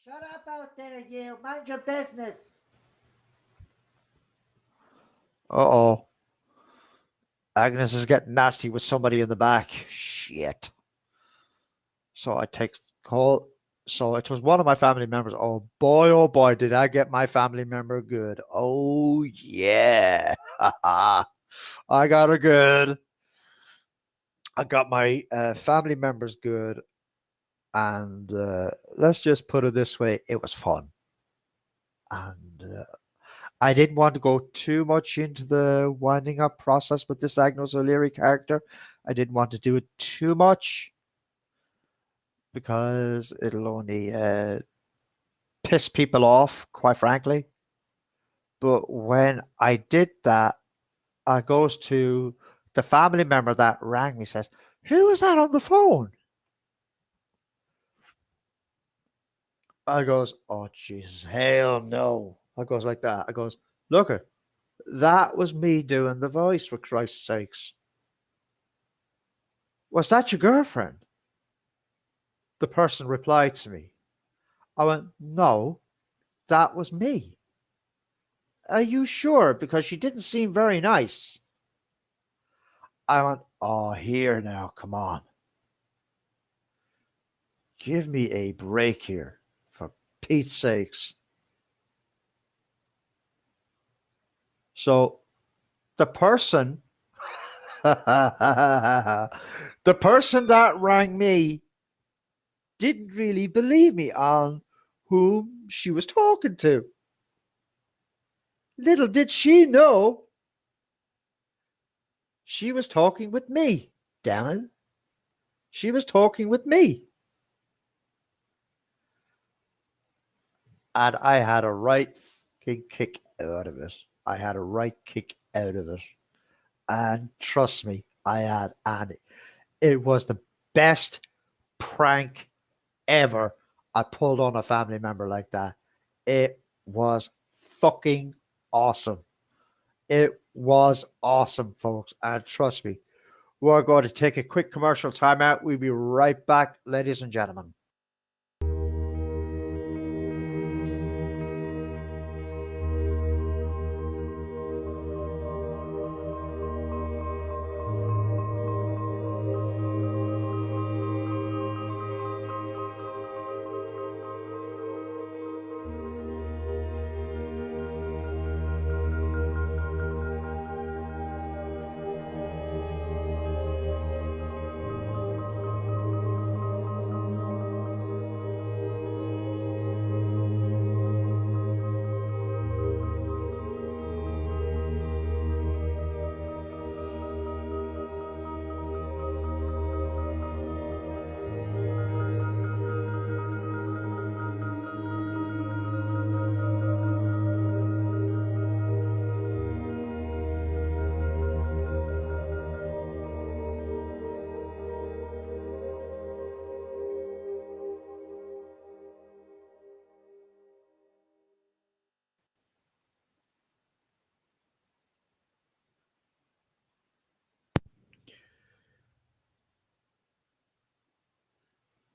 [SPEAKER 1] Shut up out there, you. Mind your business. Uh-oh. Agnes is getting nasty with somebody in the back. Shit. So I take call. So it was one of my family members. Oh boy, did I get my family member good. Oh yeah. I got her good. I got my family members good. And let's just put it this way, it was fun. And I didn't want to go too much into the winding up process with this Agnes O'Leary character. I didn't want to do it too much because it'll only piss people off, quite frankly. But when I did that, I goes to the family member that rang me, says, "Who was that on the phone?" I goes, "Oh Jesus, hell no!" I goes like that. I goes, "Look, that was me doing the voice, for Christ's sakes. Was that your girlfriend?" The person replied to me. I went, "No, that was me." "Are you sure? Because she didn't seem very nice." I went, "Oh, here now, come on. Give me a break here, for Pete's sakes." So the person, the person that rang me didn't really believe me on whom she was talking to. Little did she know she was talking with me. Damn it. She was talking with me. And I had a right fucking kick out of it. I had a right kick out of it. And trust me, I had. And it was the best prank ever I pulled on a family member like that. It was fucking awesome. It was awesome, folks. And trust me, we're going to take a quick commercial timeout. We'll be right back, ladies and gentlemen.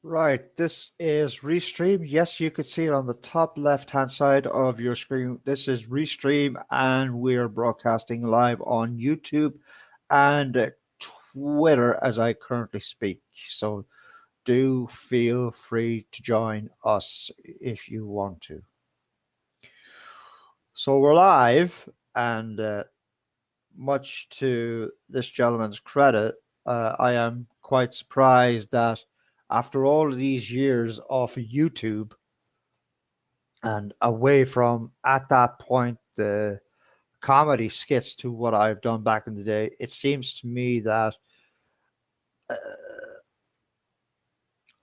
[SPEAKER 1] Right, this is Restream. Yes, you can see it on the top left-hand side of your screen. This is Restream, and we're broadcasting live on YouTube and Twitter as I currently speak. So do feel free to join us if you want to. So we're live, and much to this gentleman's credit, I am quite surprised that after all of these years of YouTube and away from at that point the comedy skits to what I've done back in the day, it seems to me that uh,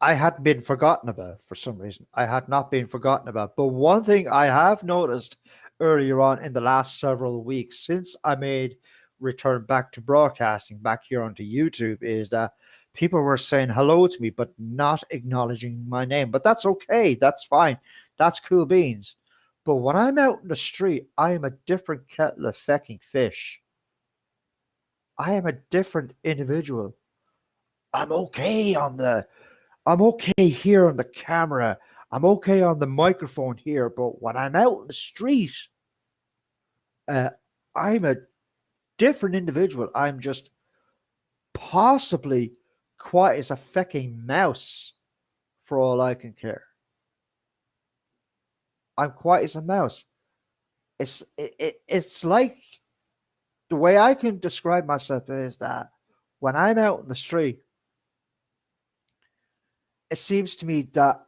[SPEAKER 1] I hadn't been forgotten about for some reason. I had not been forgotten about. But one thing I have noticed earlier on in the last several weeks since I made return back to broadcasting back here onto YouTube is that people were saying hello to me but not acknowledging my name. But that's okay. That's fine. That's cool beans. But when I'm out in the street, I am a different kettle of fecking fish. I am a different individual. I'm okay on the I'm okay here on the camera. I'm okay on the microphone here, but when I'm out in the street, uh, I'm a different individual. I'm just possibly quiet as a fucking mouse for all I can care. I'm quiet as a mouse. It's like the way I can describe myself is that when I'm out in the street, it seems to me that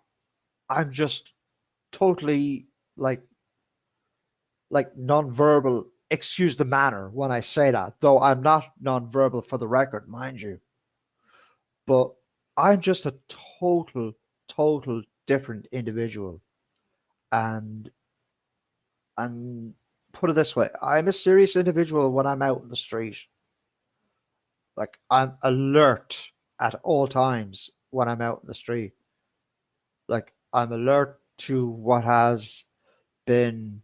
[SPEAKER 1] I'm just totally like non-verbal. Excuse the manner when I say that, though I'm not non-verbal for the record, mind you. But I'm just a total different individual. And and put it this way, I'm a serious individual when I'm out in the street. Like I'm alert at all times when I'm out in the street. Like I'm alert to what has been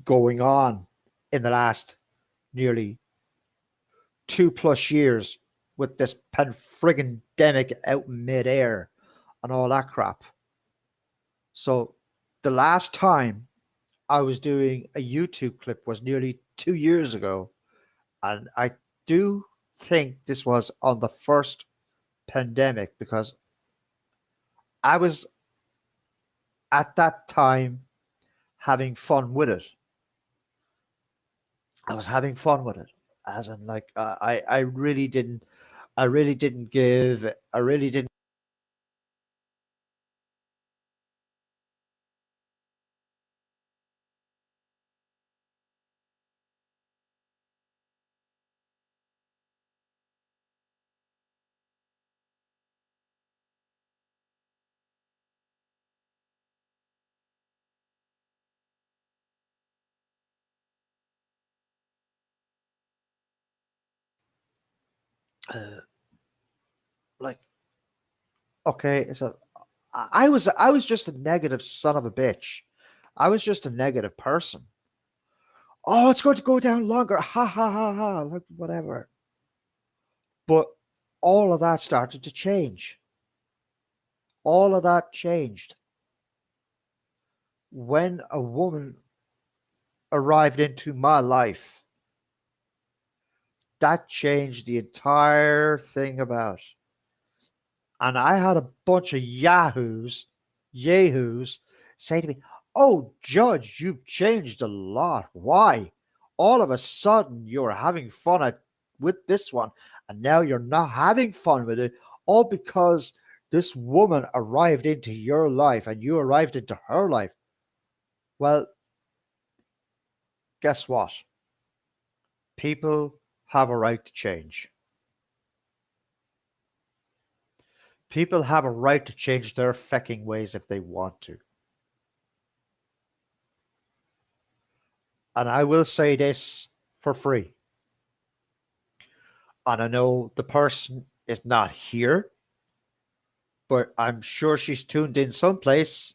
[SPEAKER 1] going on in the last nearly 2+ years with this pen friggin' demic out in midair and all that crap. So the last time I was doing a YouTube clip was nearly 2 years ago, and I do think this was on the first pandemic because I was at that time having fun with it. I was having fun with it, as in like I really didn't give I really didn't uh, like okay. So I was just a negative son of a bitch. I was just a negative person. Oh, it's going to go down longer. Ha ha ha ha. Like whatever. But all of that started to change. All of that changed when a woman arrived into my life. That changed the entire thing about. And I had a bunch of yahoos say to me, "Oh, Judge, you've changed a lot. Why? All of a sudden you're having fun with this one, and now you're not having fun with it, all because this woman arrived into your life and you arrived into her life." Well, guess what? People have a right to change. People have a right to change their fucking ways if they want to. And I will say this for free. And I know the person is not here, but I'm sure she's tuned in someplace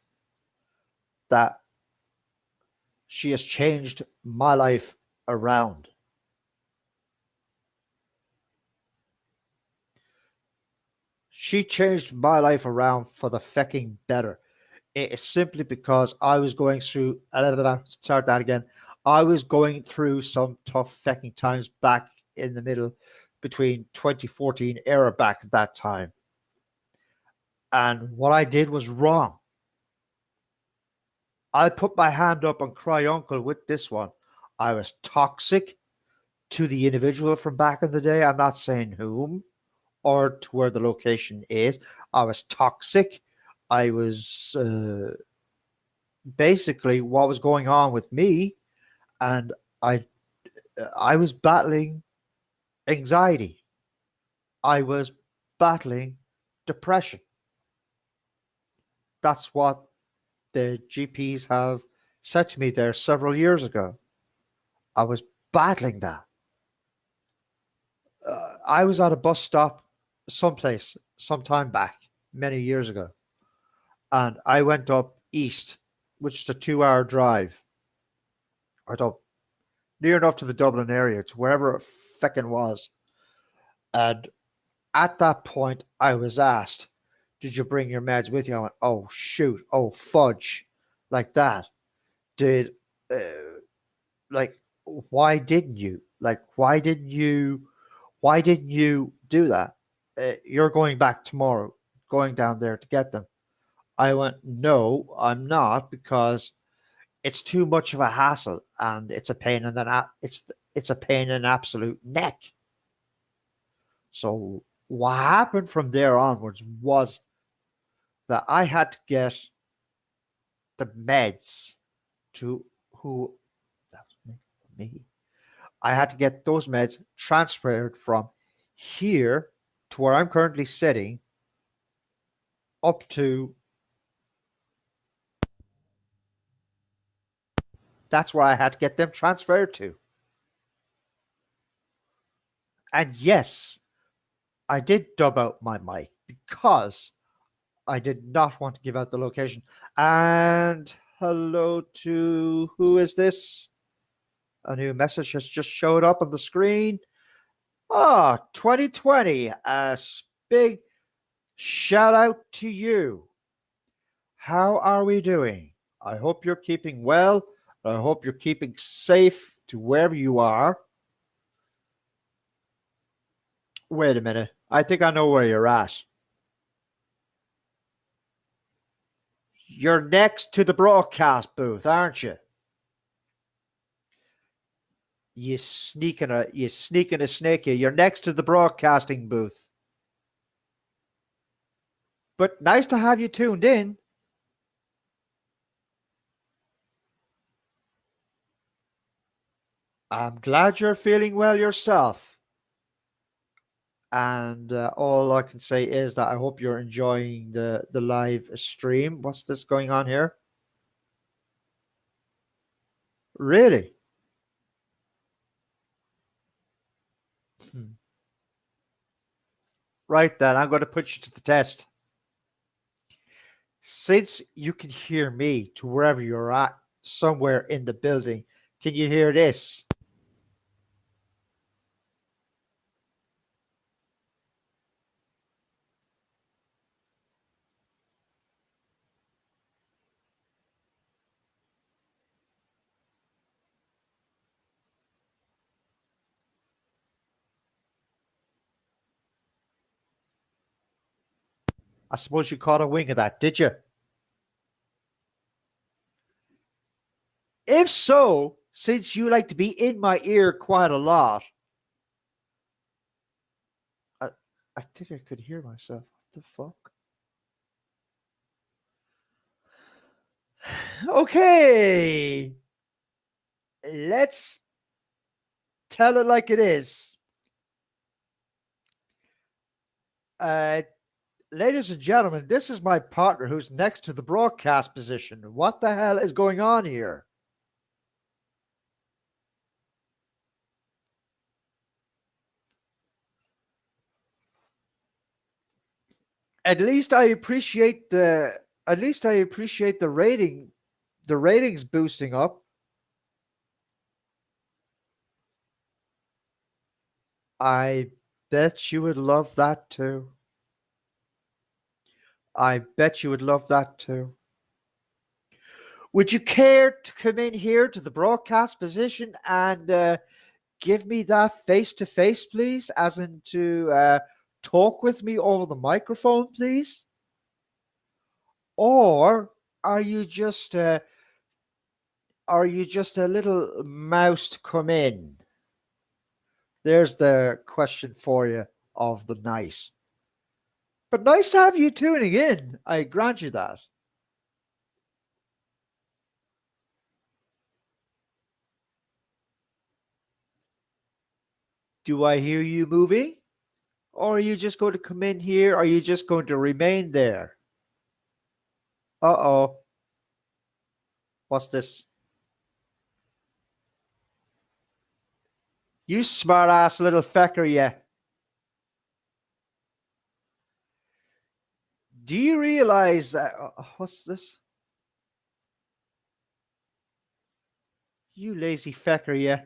[SPEAKER 1] that she has changed my life around. She changed my life around for the fucking better. It is simply because I was going through, start that again. I was going through some tough fucking times back in the middle between 2014 era back at that time. And what I did was wrong. I put my hand up and cry uncle with this one. I was toxic to the individual from back in the day. I'm not saying whom or to where the location is. I was toxic. I was basically what was going on with me, and I I was battling anxiety. I was battling depression. That's what the GPs have said to me there several years ago. I was battling that. I was at a bus stop someplace some time back, many years ago, and I went up east, which is a 2 hour drive, or near enough to the Dublin area, to wherever it feckin' was. And at that point, I was asked, "Did you bring your meds with you?" I went, "Oh shoot, oh fudge," like that. Did like why didn't you? Like why didn't you do that? You're going back tomorrow, going down there to get them. I went, "No, I'm not, because it's too much of a hassle and it's a pain in the it's a pain in the absolute neck." So what happened from there onwards was that I had to get the meds to who that was me. I had to get those meds transferred from here to where I'm currently sitting up to that's where I had to get them transferred to. And yes, I did dub out my mic because I did not want to give out the location. And hello to who is this? A new message has just showed up on the screen. 2020. A big shout out to you. How are we doing? I hope you're keeping well. I hope you're keeping safe to wherever you are. Wait a minute. I think I know where you're at. You're next to the broadcast booth, aren't you? You sneaking a snake. You're next to the broadcasting booth. But nice to have you tuned in. I'm glad you're feeling well yourself. And all I can say is that I hope you're enjoying the live stream. What's this going on here? Really? Hmm. Right then, I'm going to put you to the test. Since you can hear me to wherever you're at, somewhere in the building, can you hear this? I suppose you caught a wing of that, did you? If so, since you like to be in my ear quite a lot, I, I think I could hear myself. What the fuck? Okay, let's tell it like it is. Uh, Ladies and gentlemen, this is my partner who's next to the broadcast position. What the hell is going on here? At least I appreciate the ratings boosting up. I bet you would love that too. I bet you would love that too. Would you care to come in here to the broadcast position and give me that face to face, please? As in to talk with me over the microphone, please? Or are you just a little mouse to come in? There's the question for you of the night. But nice to have you tuning in. I grant you that. Do I hear you moving? Or are you just going to come in here? Or are you just going to remain there? Uh oh. What's this? You smart ass little fecker, yeah. Do you realize that? What's this? You lazy fecker, yeah.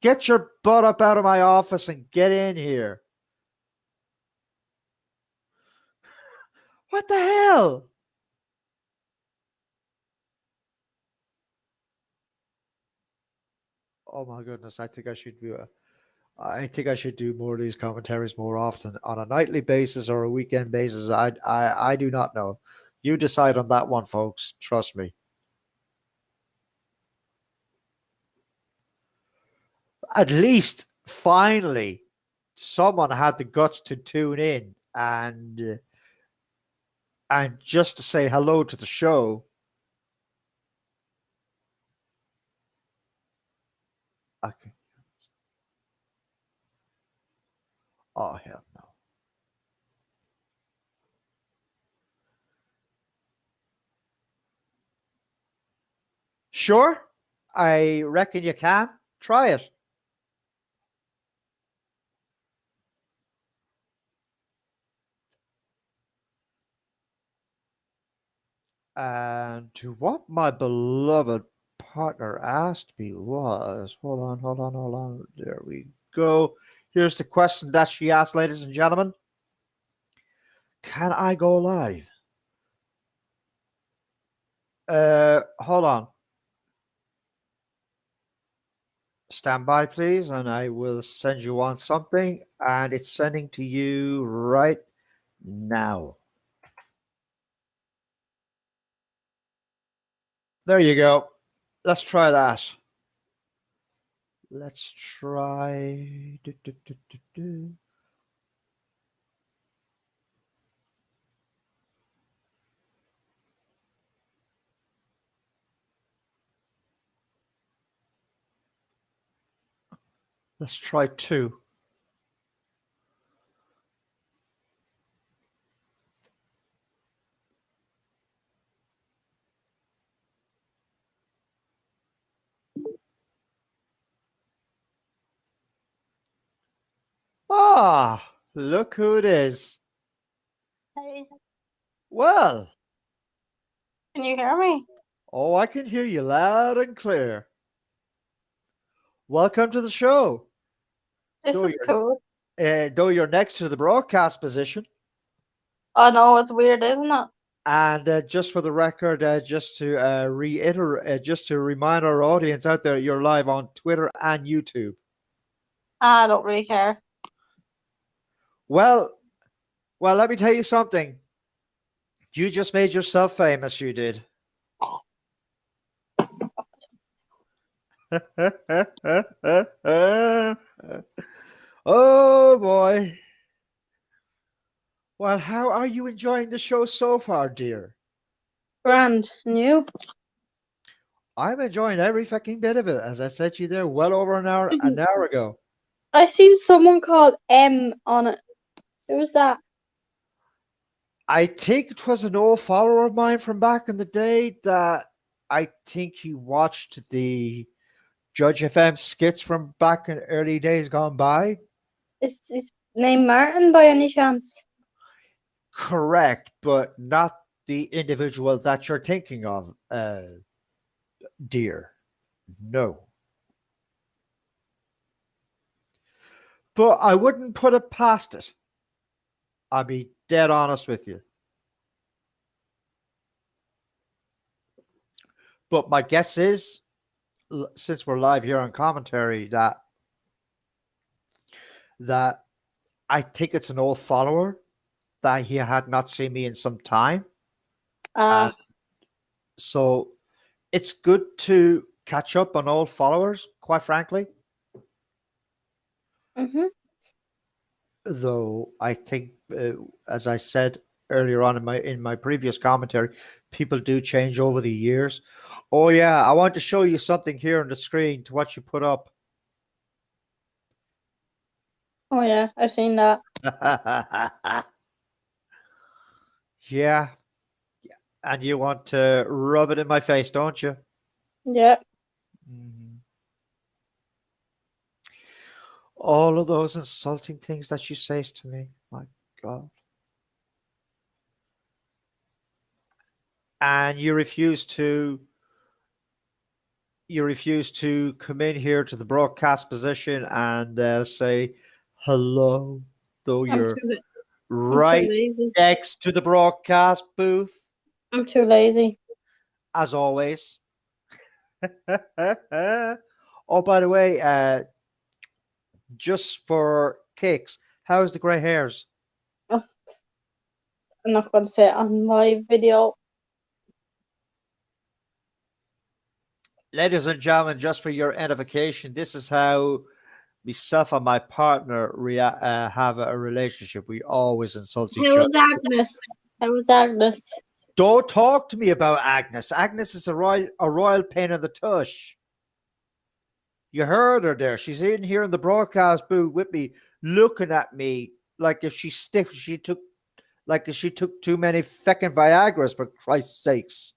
[SPEAKER 1] Get your butt up out of my office and get in here. What the hell? Oh my goodness! I think I should do more of these commentaries more often on a nightly basis or a weekend basis. I do not know. You decide on that one, folks. Trust me. At least finally someone had the guts to tune in and just to say hello to the show. Okay. Oh hell no. Sure, I reckon you can try it. And to what my beloved partner asked me was, hold on. There we go. Here's the question that she asked, ladies and gentlemen. Can I go live? Hold on. Stand by, please, and I will send you on something, and it's sending to you right now. There you go. Let's try that. Let's try. Let's try two. Ah, look who it is.
[SPEAKER 2] Hey,
[SPEAKER 1] Well,
[SPEAKER 2] can you hear me?
[SPEAKER 1] oh, I can hear you loud and clear. Welcome to the show.
[SPEAKER 2] This
[SPEAKER 1] Though
[SPEAKER 2] is
[SPEAKER 1] you're,
[SPEAKER 2] cool.
[SPEAKER 1] though you're next to the broadcast position.
[SPEAKER 2] I know it's weird, isn't it?
[SPEAKER 1] And just for the record, just to reiterate, just to remind our audience out there, you're live on Twitter and YouTube.
[SPEAKER 2] I don't really care.
[SPEAKER 1] Well, let me tell you something. You just made yourself famous. You did. Oh boy. Well, how are you enjoying the show so far, dear?
[SPEAKER 2] Grand. New?
[SPEAKER 1] I'm enjoying every fucking bit of it. As I said to you there, well over an hour ago.
[SPEAKER 2] I seen someone called M on it. Who was that?
[SPEAKER 1] I think it was an old follower of mine from back in the day that I think he watched the Judge FM skits from back in early days gone by.
[SPEAKER 2] Is his name Martin by any chance?
[SPEAKER 1] Correct, but not the individual that you're thinking of, dear. No. But I wouldn't put it past it. I'll be dead honest with you. But my guess is, since we're live here on commentary, that I think it's an old follower that he had not seen me in some time.
[SPEAKER 2] Uh,
[SPEAKER 1] So it's good to catch up on old followers, quite frankly.
[SPEAKER 2] mm-hmm.
[SPEAKER 1] Though I think, as I said earlier on in my previous commentary, people do change over the years. Oh yeah, I want to show you something here on the screen to what you put up.
[SPEAKER 2] Oh yeah, I seen that.
[SPEAKER 1] Yeah, and you want to rub it in my face, don't you?
[SPEAKER 2] Yeah.
[SPEAKER 1] Mhm. All of those insulting things that she says to me. My God. And you refuse to come in here to the broadcast position and say hello, though
[SPEAKER 2] I'm
[SPEAKER 1] you're
[SPEAKER 2] too I'm too
[SPEAKER 1] right
[SPEAKER 2] lazy.
[SPEAKER 1] next to the broadcast booth,
[SPEAKER 2] I'm too lazy.
[SPEAKER 1] as always. Oh, by the way, just for kicks, how's the grey hairs?
[SPEAKER 2] Oh, I'm not going to say it on live video.
[SPEAKER 1] Ladies and gentlemen, just for your edification, this is how myself and my partner have a relationship. We always insult each
[SPEAKER 2] How
[SPEAKER 1] other.
[SPEAKER 2] was Agnes? How was Agnes?
[SPEAKER 1] Don't talk to me about Agnes. Agnes is a royal pain in the tush. You heard her there. She's in here in the broadcast booth with me, looking at me like if she's stiff. Like if she took too many feckin' Viagra's, for Christ's sakes.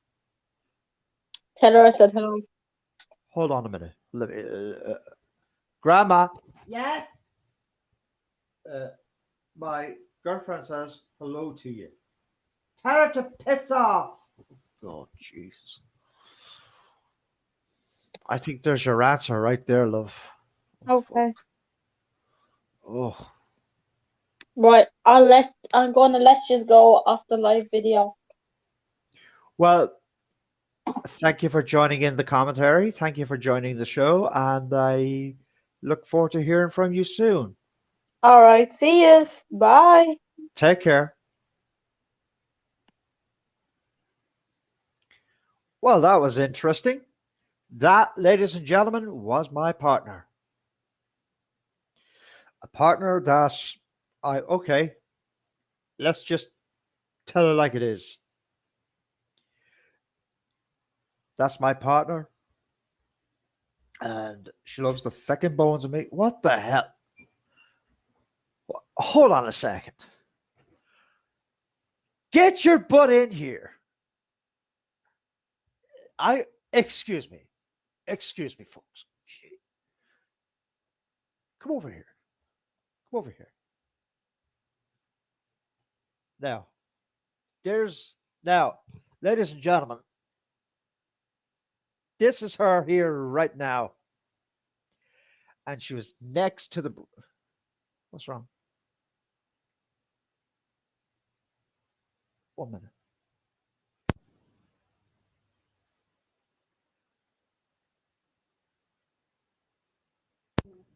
[SPEAKER 2] Tell her I said hello.
[SPEAKER 1] Hold on a minute. Grandma.
[SPEAKER 3] Yes.
[SPEAKER 1] Uh, my girlfriend says hello to you.
[SPEAKER 3] Tell her to piss off.
[SPEAKER 1] Oh, Jesus. I think there's your answer right there, love. Oh,
[SPEAKER 2] Okay.
[SPEAKER 1] fuck. Oh.
[SPEAKER 2] Right, I'm gonna let you go off the live video.
[SPEAKER 1] Well, thank you for joining in the commentary. Thank you for joining the show. And I look forward to hearing from you soon.
[SPEAKER 2] Alright, see you. Bye.
[SPEAKER 1] Take care. Well, that was interesting. That, ladies and gentlemen, was my partner. A partner that okay, let's just tell her like it is. That's my partner. And she loves the feckin' bones of me. What the hell? Hold on a second. Get your butt in here. Excuse me. Excuse me, folks. Come over here. Come over here. Now, now, ladies and gentlemen, this is her here right now. And she was next to the. What's wrong? 1 minute.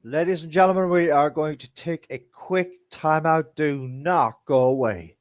[SPEAKER 1] Ladies and gentlemen, we are going to take a quick timeout. Do not go away.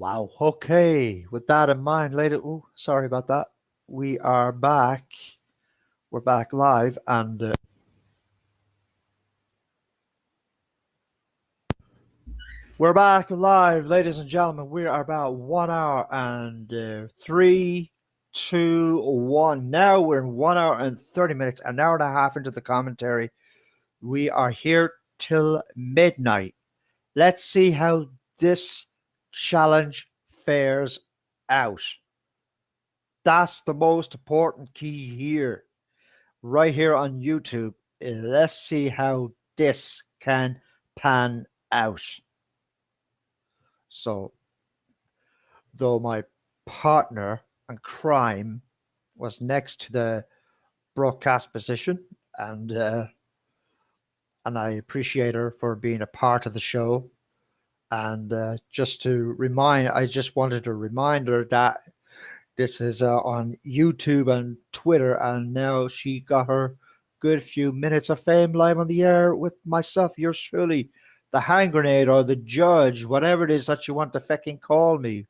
[SPEAKER 1] Wow. Okay. With that in mind, later. Oh, sorry about that. We are back. We're back live, and we're back live, ladies and gentlemen. We are about 1 hour and 3, 2, 1. Now we're in 1 hour and 30 minutes, an hour and a half into the commentary. We are here till midnight. Let's see how this challenge fares out. That's the most important key here, right here on YouTube. Let's see how this can pan out. So, though my partner in crime was next to the broadcast position, and I appreciate her for being a part of the show. And I just wanted to remind her that this is on YouTube and Twitter, and now she got her good few minutes of fame live on the air with myself, yours truly, the hand grenade or the judge, whatever it is that you want to fucking call me.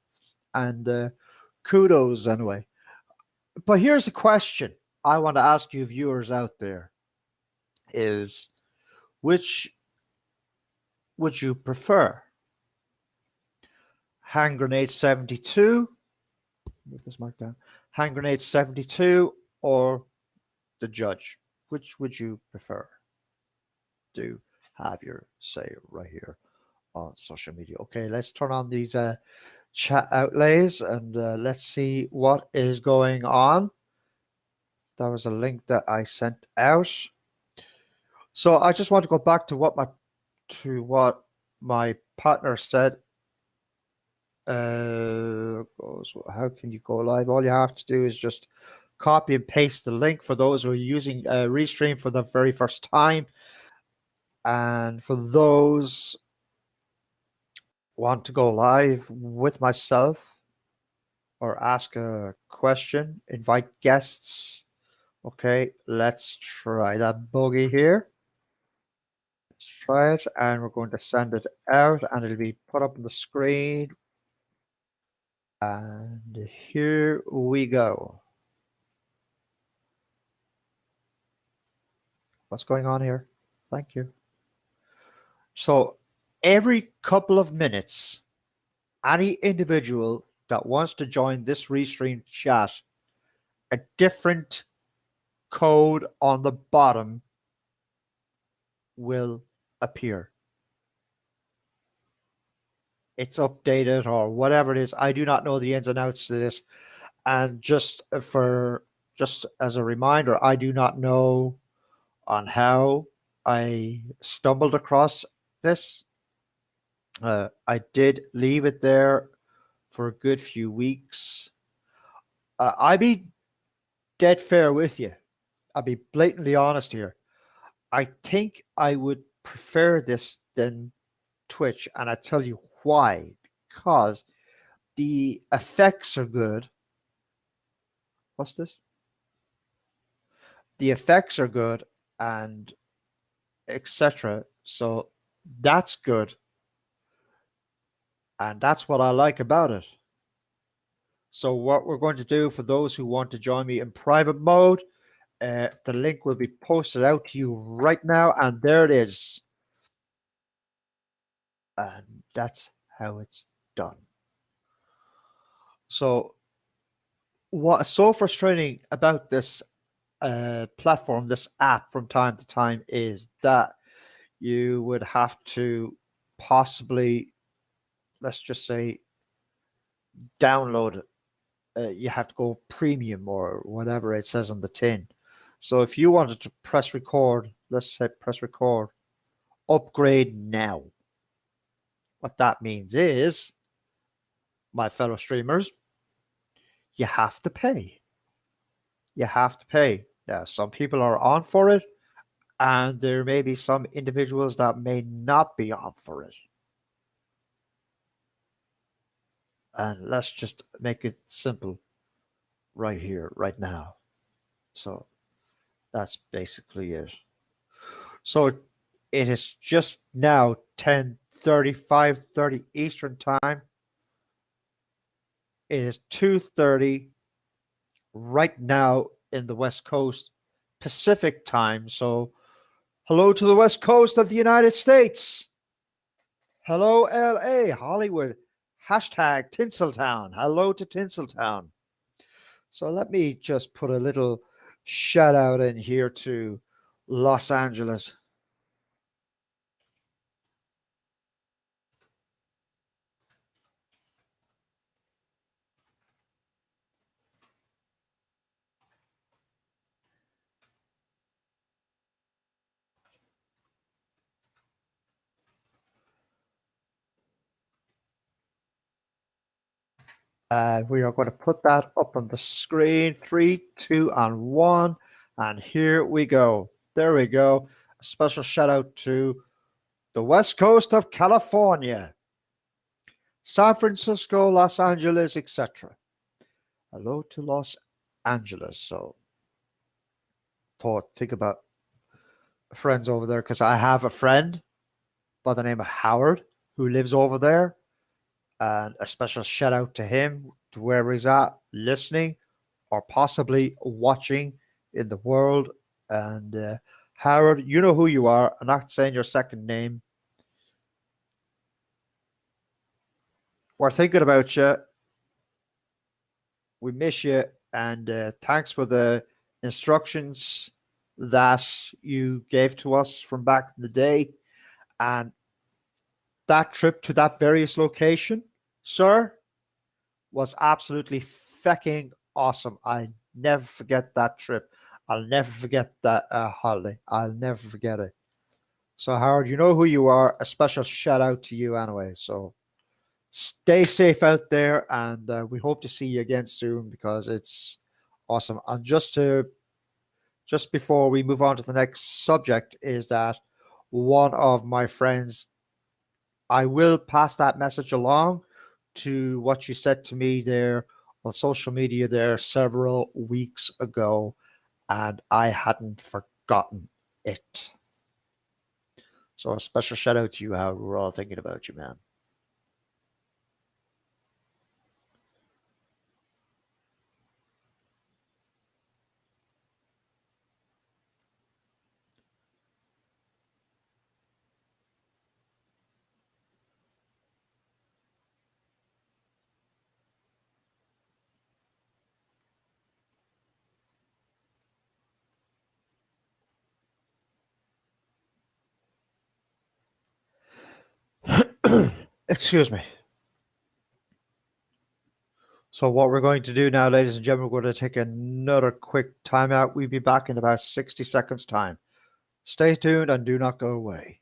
[SPEAKER 1] And kudos anyway. But here's the question I want to ask you viewers out there is, which would you prefer? Hand grenade 72, move this mic down. Hand grenade 72 or the judge? Which would you prefer? Do have your say right here on social media. Okay, let's turn on these chat outlays and let's see what is going on. That was a link that I sent out. So I just want to go back to what my partner said. How can you go live? All you have to do is just copy and paste the link for those who are using Restream for the very first time, and for those want to go live with myself or ask a question, invite guests. Okay, let's try that buggy here. Let's try it, and we're going to send it out, and it'll be put up on the screen. And here we go. What's going on here? Thank you. So every couple of minutes, any individual that wants to join this Restream chat, a different code on the bottom will appear. It's updated or whatever it is. I do not know the ins and outs to this. And just as a reminder, I do not know on how I stumbled across this. I did leave it there for a good few weeks. I'll be dead fair with you. I'll be blatantly honest here. I think I would prefer this than Twitch, and I tell you why. Because the effects are good. What's this? The effects are good, and etc. So that's good, and that's what I like about it. So what we're going to do for those who want to join me in private mode, the link will be posted out to you right now, and there it is. And that's how it's done. So what's so frustrating about this platform, this app from time to time, is that you would have to possibly, let's just say, download it. You have to go premium or whatever it says on the tin. So if you wanted to press record, let's say press record, upgrade now. What that means is, my fellow streamers, you have to pay. You have to pay. Now, some people are on for it, and there may be some individuals that may not be on for it. And let's just make it simple right here, right now. So that's basically it. So it is just now 10:30, 5:30 Eastern time. It is 2:30 right now in the West Coast Pacific time. So, hello to the West Coast of the United States. Hello, LA, Hollywood. Hashtag Tinseltown. Hello to Tinseltown. So, let me just put a little shout out in here to Los Angeles. We are going to put that up on the screen. Three, two, and one. And here we go. There we go. A special shout out to the West Coast of California, San Francisco, Los Angeles, etc. Hello to Los Angeles. So, think about friends over there because I have a friend by the name of Howard who lives over there. And a special shout out to him, to wherever he's at, listening or possibly watching in the world. And Howard, you know who you are. I'm not saying your second name. We're thinking about you. We miss you. And thanks for the instructions that you gave to us from back in the day. And that trip to that various location, sir, was absolutely fecking awesome. I never forget that trip. I'll never forget that holiday. I'll never forget it. So, Howard, you know who you are. A special shout out to you anyway. So, stay safe out there, and we hope to see you again soon because it's awesome. And just before we move on to the next subject, is that one of my friends, I will pass that message along to what you said to me there on social media there several weeks ago, and I hadn't forgotten it. So a special shout out to you, Howard. We're all thinking about you, man. Excuse me. So what we're going to do now, ladies and gentlemen, we're going to take another quick timeout. We'll be back in about 60 seconds time. Stay tuned and do not go away.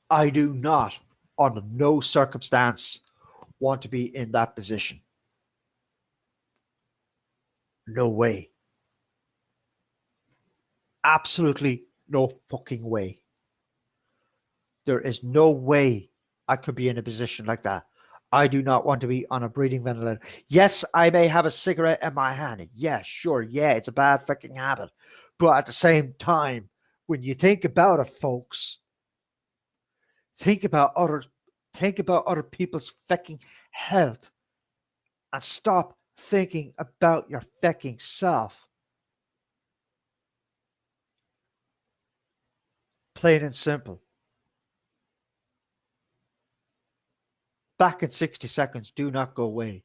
[SPEAKER 1] I do not, under no circumstance, want to be in that position. No way. Absolutely no fucking way. There is no way I could be in a position like that. I do not want to be on a breathing ventilator. Yes, I may have a cigarette in my hand. Yeah, sure. Yeah, it's a bad fucking habit. But at the same time, when you think about it, folks, think about other think about other people's fucking health and stop thinking about your fucking self. Plain and simple. Back in 60 seconds. Do not go away.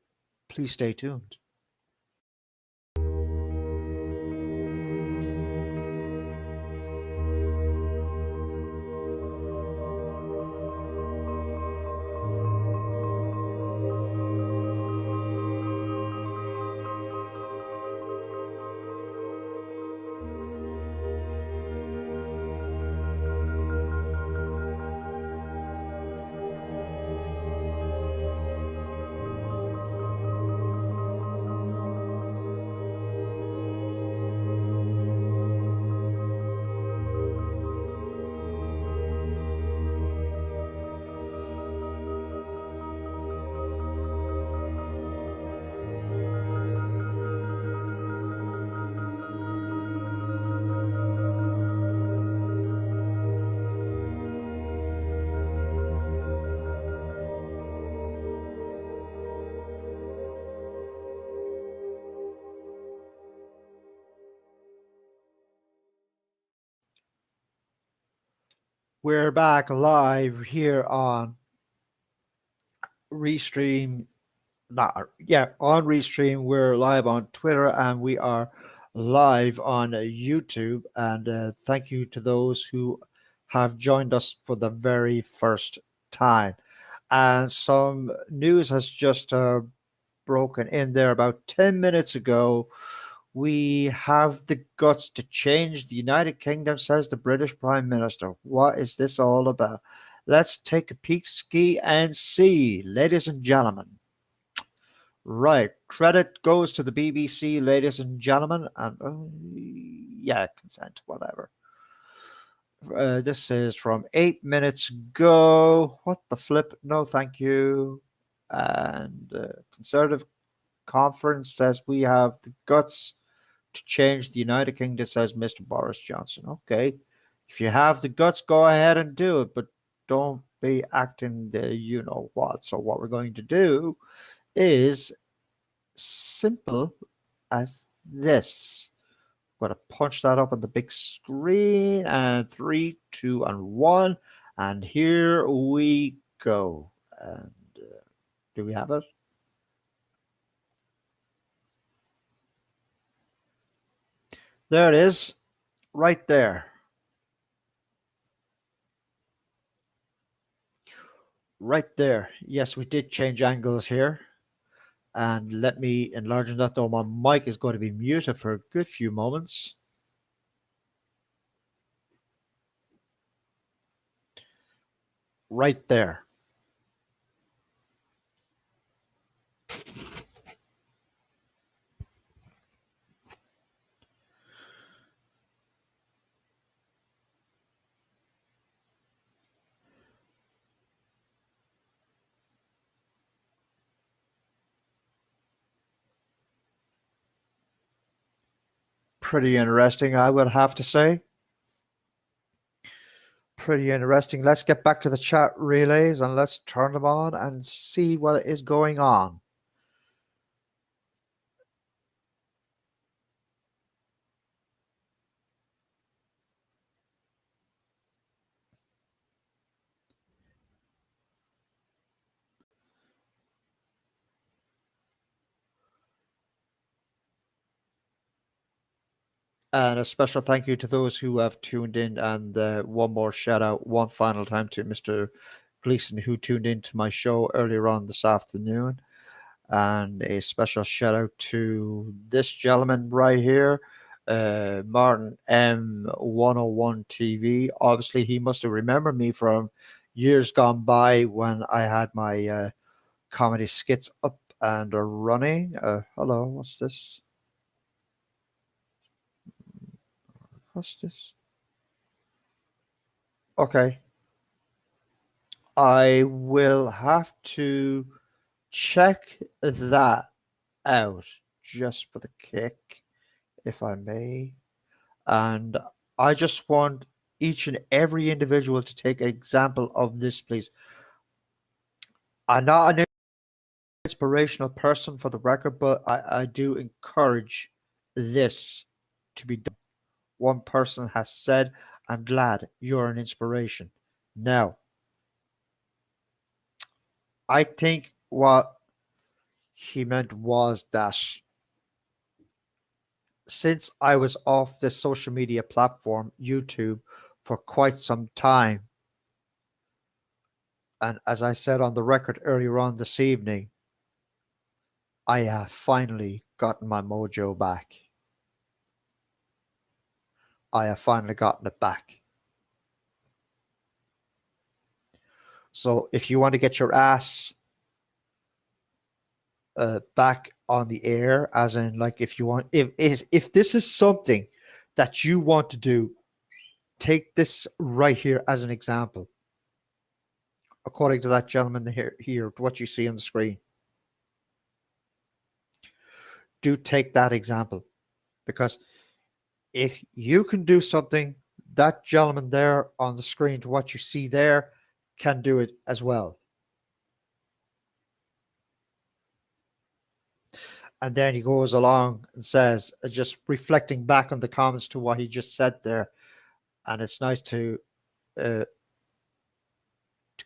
[SPEAKER 1] Please stay tuned. We're back live here on Restream. Not yeah, on Restream. We're live on Twitter and we are live on YouTube. And thank you to those who have joined us for the very first time. And some news has just broken in there about 10 minutes ago. We have the guts to change the United Kingdom, says the British Prime Minister. What is this all about? Let's take a peek, ski, and see, ladies and gentlemen. Right, credit goes to the BBC, ladies and gentlemen, and yeah, consent, whatever. This is from 8 minutes ago. What the flip? No, thank you. And Conservative Conference says we have the guts to change the United Kingdom, says Mr. Boris Johnson. Okay. If you have the guts, go ahead and do it, but don't be acting the you know what. So, what we're going to do is simple as this. I'm going to punch that up on the big screen, and 3, 2, and 1. And here we go. And do we have it? There it is, right there. Right there. Yes, we did change angles here. And let me enlarge that, though my mic is going to be muted for a good few moments. Right there. Pretty interesting, I would have to say. Pretty interesting. Let's get back to the chat relays and let's turn them on and see what is going on. And a special thank you to those who have tuned in. And one more shout out, one final time to Mr. Gleason, who tuned into my show earlier on this afternoon. And a special shout out to this gentleman right here, Martin M101 TV. Obviously, he must have remembered me from years gone by when I had my comedy skits up and running. Hello, what's this? What's this? Okay. I will have to check that out just for the kick, if I may. And I just want each and every individual to take an example of this, please. I'm not an inspirational person for the record, but I do encourage this to be done. One person has said, I'm glad you're an inspiration. Now, I think what he meant was that since I was off this social media platform, YouTube, for quite some time, and as I said on the record earlier on this evening, I have finally gotten my mojo back. I have finally gotten it back. So if you want to get your ass back on the air, as in like if you want, if this is something that you want to do, take this right here as an example. According to that gentleman here, what you see on the screen, do take that example, because if you can do something, that gentleman there on the screen, to what you see there, can do it as well. And then he goes along and says, just reflecting back on the comments to what he just said there, and it's nice to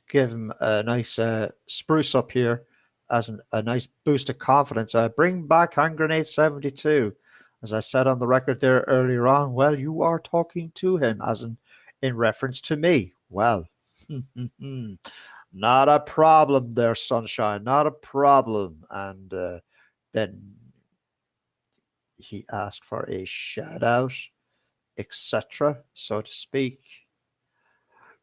[SPEAKER 1] give him a nice spruce up here as a nice boost of confidence. Bring back hand grenade 72. As I said on the record there earlier on, well, you are talking to him as in reference to me. Well, not a problem there, sunshine, not a problem. And then he asked for a shout out, etc., so to speak.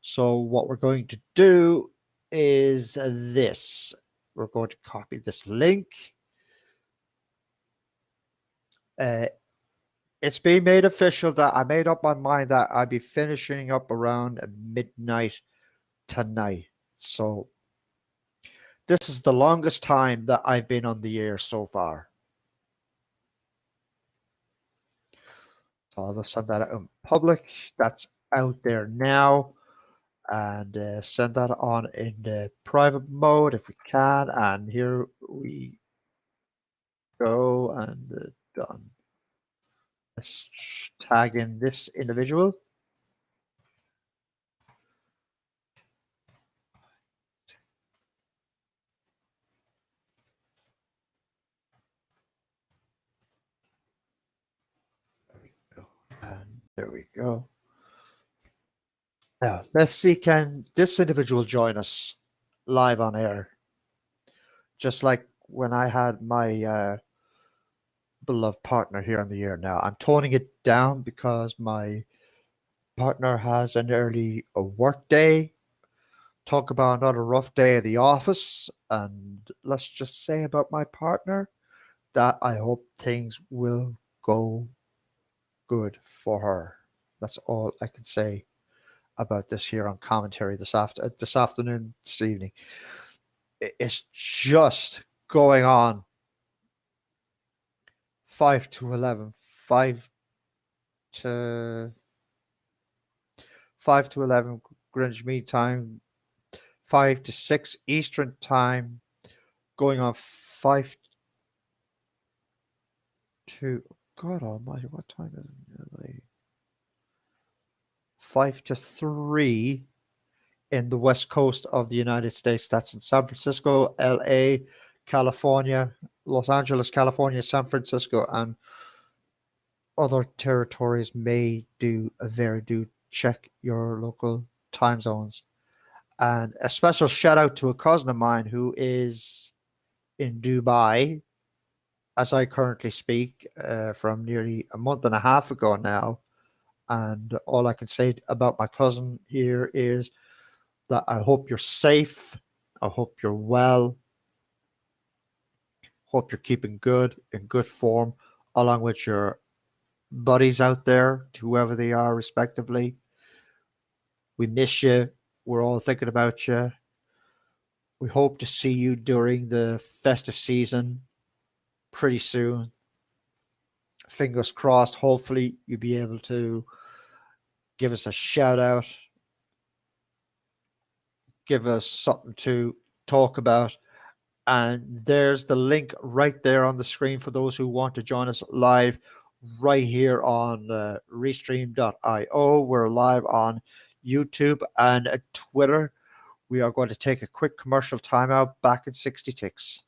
[SPEAKER 1] So what we're going to do is this. We're going to copy this link. It's been made official that I made up my mind that I'd be finishing up around midnight tonight. So this is the longest time that I've been on the air so far. So I'll send that out in public. That's out there now. And send that on in the private mode if we can. And here we go, and done. Let's tag in this individual. There we go. And there we go. Now, let's see, can this individual join us live on air? Just like when I had my beloved partner here on the air. Now, I'm toning it down because my partner has an early work day. Talk about another rough day at the office. And let's just say about my partner that I hope things will go good for her. That's all I can say about this here on commentary this afternoon, this evening. It's just going on 5 to 11, 5 to 11 Greenwich Mean Time, 5 to 6 Eastern Time, going on 5 to, God almighty, what time is it? 5 to 3 in the west coast of the United States. That's in San Francisco, LA, California, Los Angeles, California, San Francisco, and other territories may do check your local time zones. And a special shout out to a cousin of mine who is in Dubai as I currently speak, from nearly a month and a half ago now. And all I can say about my cousin here is that I hope you're safe. I hope you're well. Hope you're keeping good, in good form, along with your buddies out there, to whoever they are, respectively. We miss you. We're all thinking about you. We hope to see you during the festive season pretty soon. Fingers crossed. Hopefully, you'll be able to give us a shout out, give us something to talk about. And there's the link right there on the screen for those who want to join us live right here on restream.io. We're live on YouTube and Twitter. We are going to take a quick commercial timeout. Back in 60 ticks.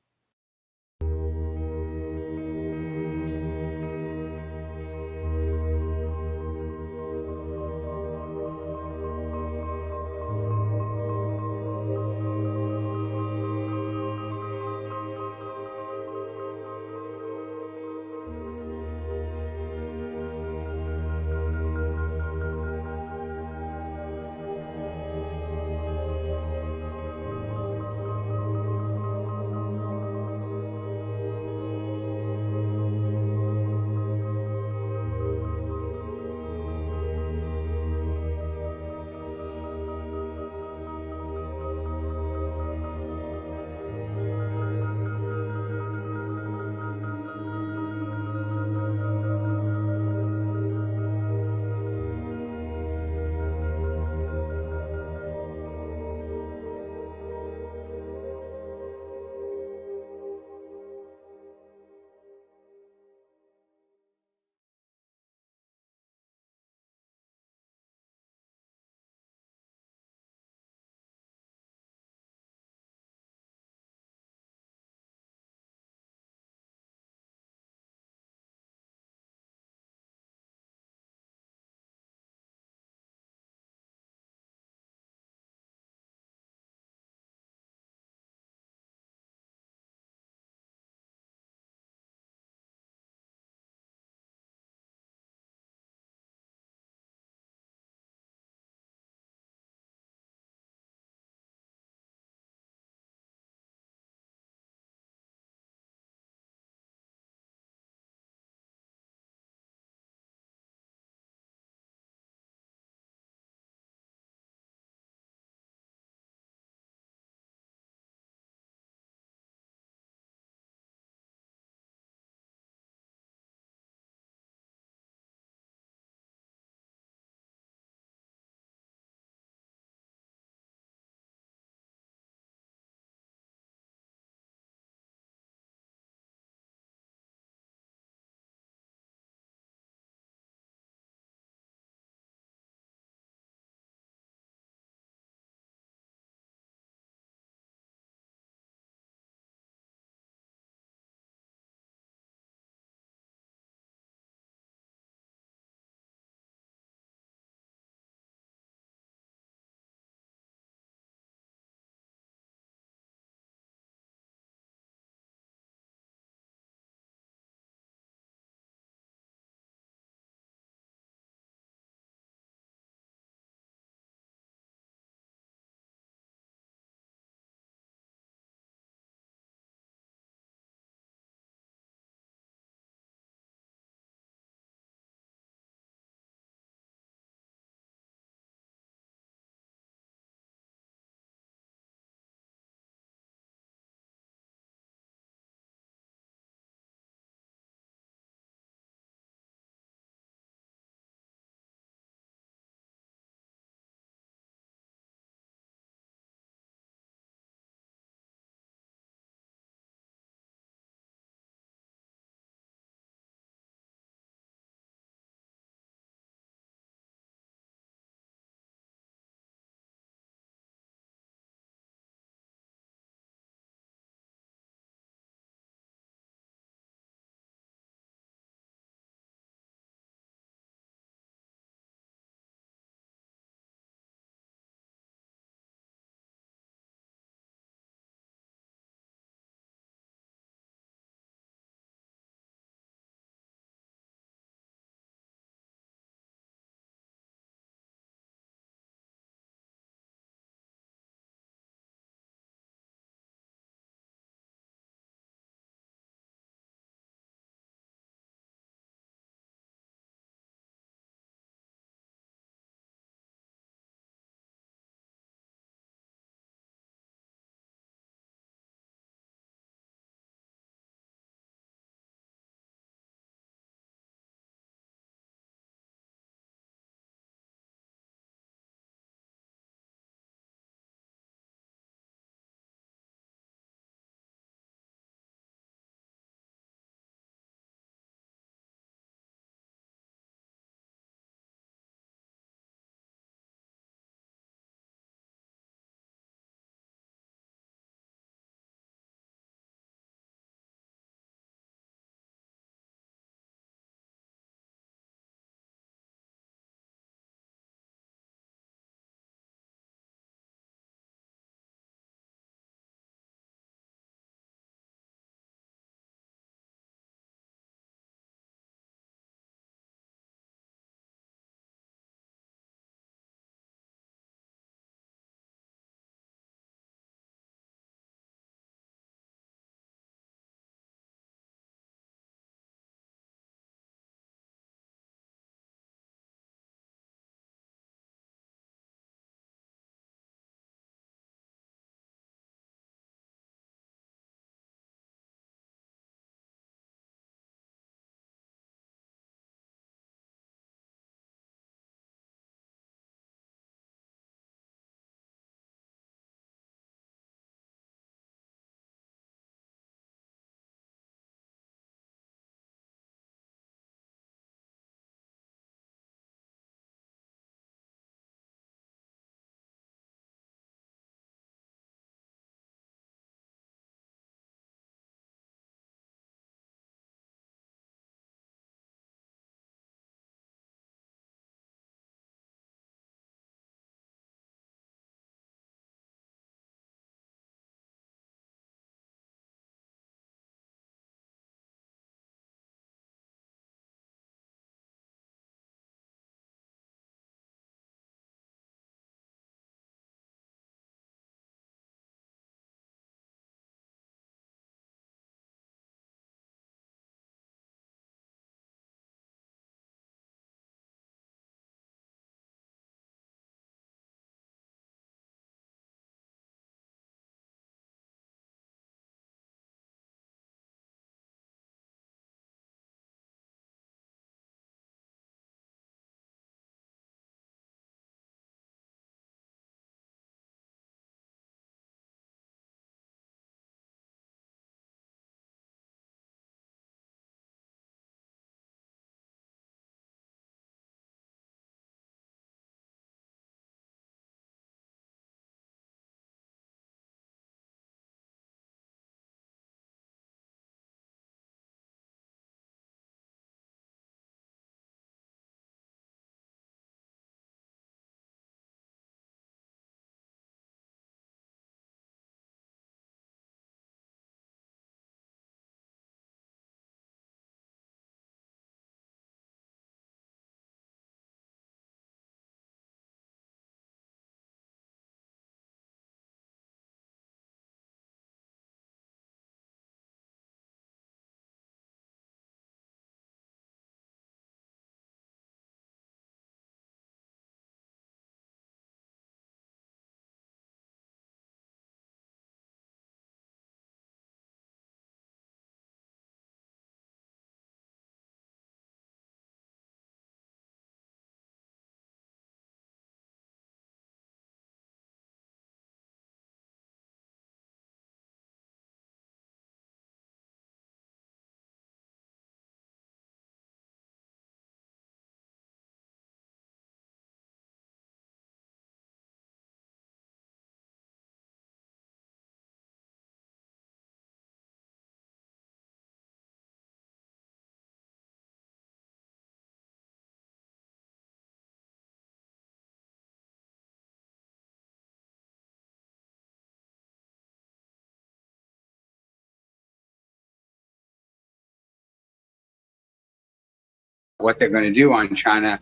[SPEAKER 4] what they're going to do on China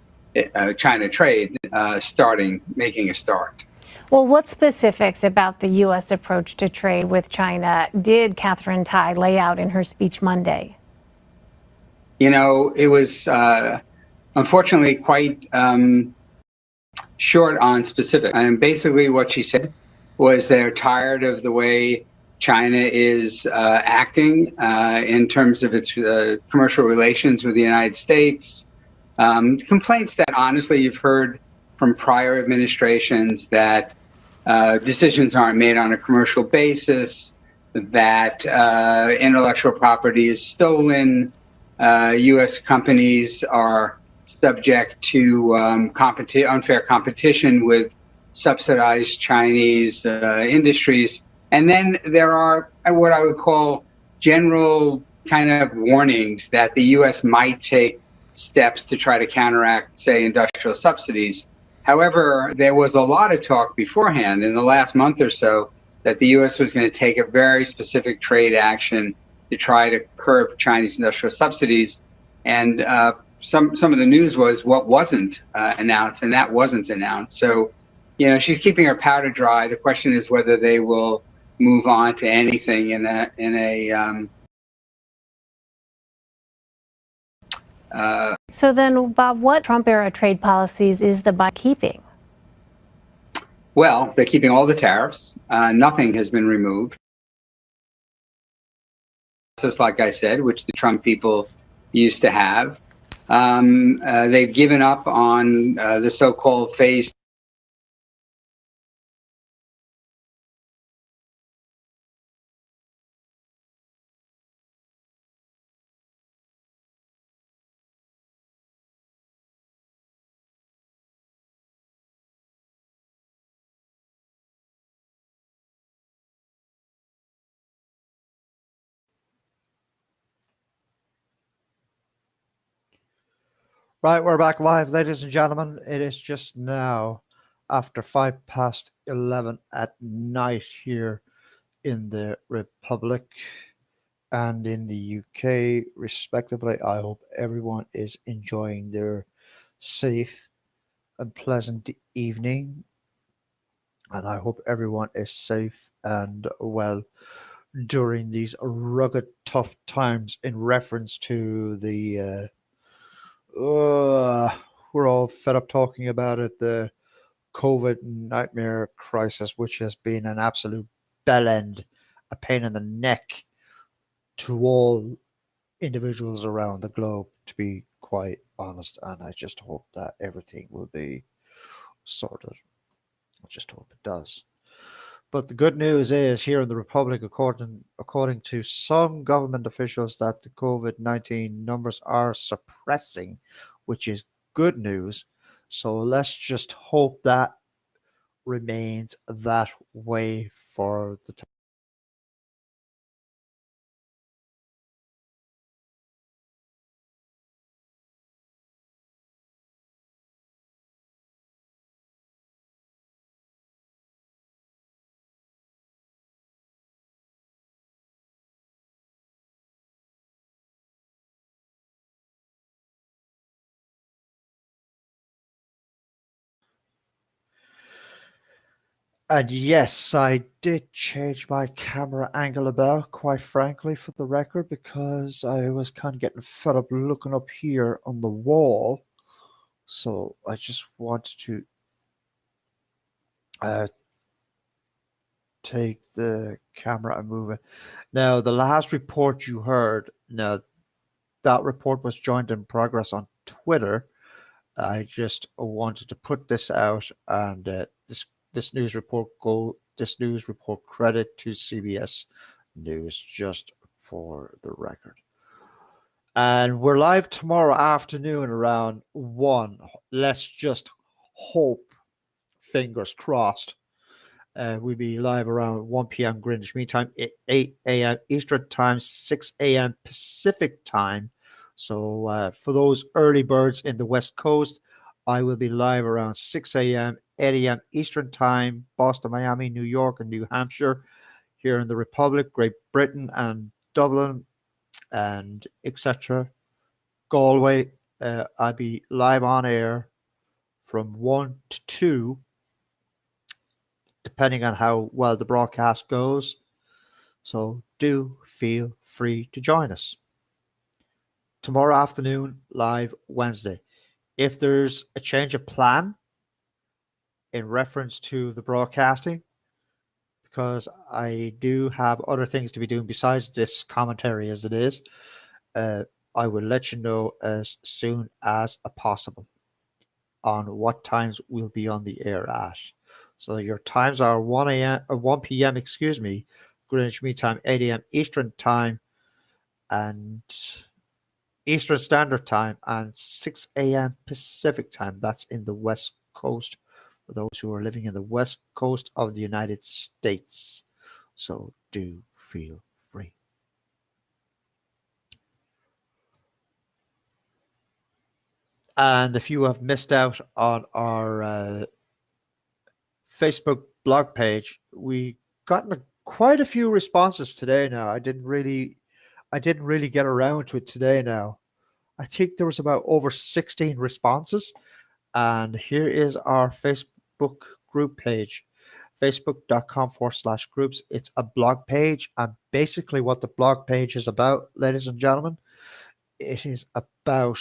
[SPEAKER 4] trade, making a start.
[SPEAKER 5] Well, what specifics about the U.S. approach to trade with China did Catherine Tai lay out in her speech Monday?
[SPEAKER 4] It was unfortunately quite short on specific. And basically what she said was they're tired of the way China is acting in terms of its commercial relations with the United States. Complaints that honestly you've heard from prior administrations, that decisions aren't made on a commercial basis, that intellectual property is stolen, U.S. companies are subject to unfair competition with subsidized Chinese industries. And then there are what I would call general kind of warnings that the U.S. might take steps to try to counteract, say, industrial subsidies. However, there was a lot of talk beforehand in the last month or so that the U.S. was going to take a very specific trade action to try to curb Chinese industrial subsidies. And some of the news was what wasn't announced, and that wasn't announced. So, she's keeping her powder dry. The question is whether they will move on to anything
[SPEAKER 5] So then, Bob, what Trump-era trade policies is the Biden keeping?
[SPEAKER 4] Well, they're keeping all the tariffs. Nothing has been removed. Just like I said, which the Trump people used to have. They've given up on the so-called phase.
[SPEAKER 1] Right, we're back live, ladies and gentlemen. It is just now after 11:05 at night here in the Republic and in the UK, respectively. I hope everyone is enjoying their safe and pleasant evening, and I hope everyone is safe and well during these rugged, tough times. In reference to the we're all fed up talking about it, the COVID nightmare crisis, which has been an absolute bellend, a pain in the neck to all individuals around the globe, to be quite honest. And I just hope that everything will be sorted. I just hope it does. But the good news is, here in the Republic, according to some government officials, that the COVID-19 numbers are suppressing, which is good news. So let's just hope that remains that way for the time. And yes, I did change my camera angle about, quite frankly, for the record, because I was kind of getting fed up looking up here on the wall. So I just wanted to take the camera and move it. Now, the last report you heard, now that report was joined in progress on Twitter. I just wanted to put this out, and this news report credit to CBS News, just for the record. And we're live tomorrow afternoon around 1. Let's just hope, fingers crossed. We'll be live around 1 p.m. Greenwich Mean Time, 8 a.m. Eastern Time, 6 a.m. Pacific Time. So for those early birds in the West Coast, I will be live around 6 a.m., 8 a.m. Eastern Time, Boston, Miami, New York, and New Hampshire, here in the Republic, Great Britain, and Dublin, and etc. Galway, I'll be live on air from 1 to 2, depending on how well the broadcast goes. So do feel free to join us. Tomorrow afternoon, live Wednesday. If there's a change of plan in reference to the broadcasting, because I do have other things to be doing besides this commentary as it is, I will let you know as soon as possible on what times we'll be on the air at. So your times are 1 a.m. or 1 p.m. Excuse me, Greenwich Mean Time, 8 a.m. Eastern Time, and Eastern Standard Time, and 6 a.m. Pacific Time. That's in the West Coast for those who are living in the West Coast of the United States. So do feel free. And if you have missed out on our Facebook blog page, we gotten quite a few responses today. Now, I didn't really get around to it today. Now, I think there was about over 16 responses, and here is our Facebook group page, facebook.com/groups. It's a blog page, and basically what the blog page is about, ladies and gentlemen, it is about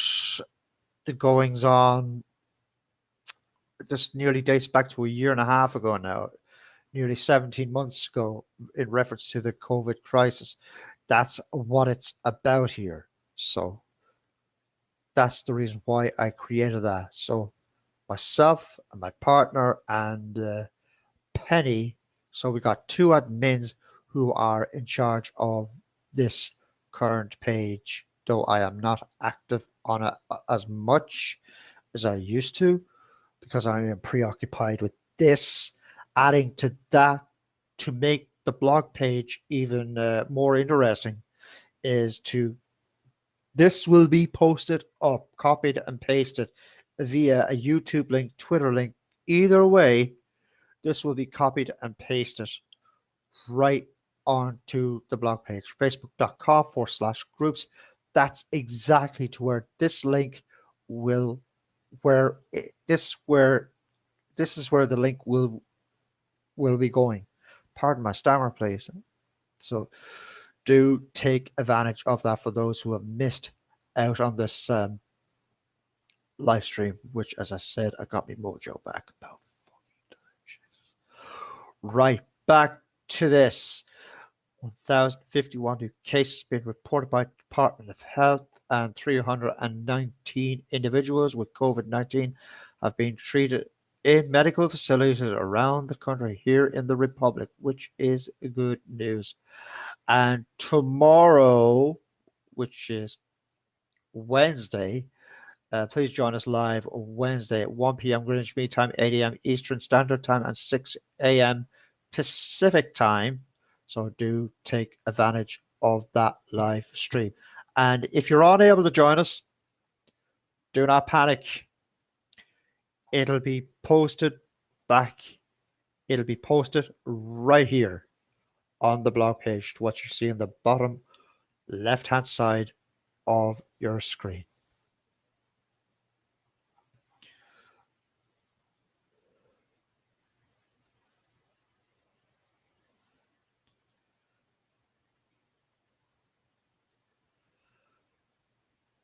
[SPEAKER 1] the goings on. This nearly dates back to a year and a half ago now, nearly 17 months ago, in reference to the COVID crisis. That's what it's about here. So that's the reason why I created that. So myself and my partner and Penny, so we got two admins who are in charge of this current page, though I am not active on it as much as I used to, because I am preoccupied with this. Adding to that, to make the blog page even more interesting, this will be posted up, copied and pasted via a YouTube link, Twitter link. Either way, this will be copied and pasted right onto the blog page, facebook.com/groups. That's exactly to where this link will, this is where the link will be going. Pardon my stammer, please. So do take advantage of that for those who have missed out on this live stream, which, as I said, I got me mojo back about fucking time. Right, back to this. 1,051 new cases been reported by the Department of Health, and 319 individuals with COVID-19 have been treated in medical facilities around the country here in the Republic, which is good news. And tomorrow, which is Wednesday, please join us live Wednesday at 1 p.m. Greenwich Mean Time, 8 a.m. Eastern Standard Time, and 6 a.m. Pacific Time. So do take advantage of that live stream. And if you're unable to join us, do not panic. It'll be posted back. It'll be posted right here on the blog page, to what you see in the bottom left-hand side of your screen.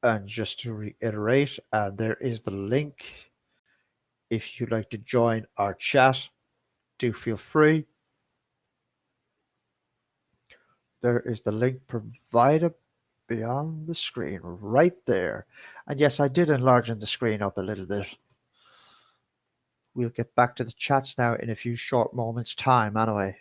[SPEAKER 1] And just to reiterate, there is the link. If you'd like to join our chat, do feel free. There is the link provided beyond the screen right there. And yes, I did enlarge the screen up a little bit. We'll get back to the chats now in a few short moments' time anyway.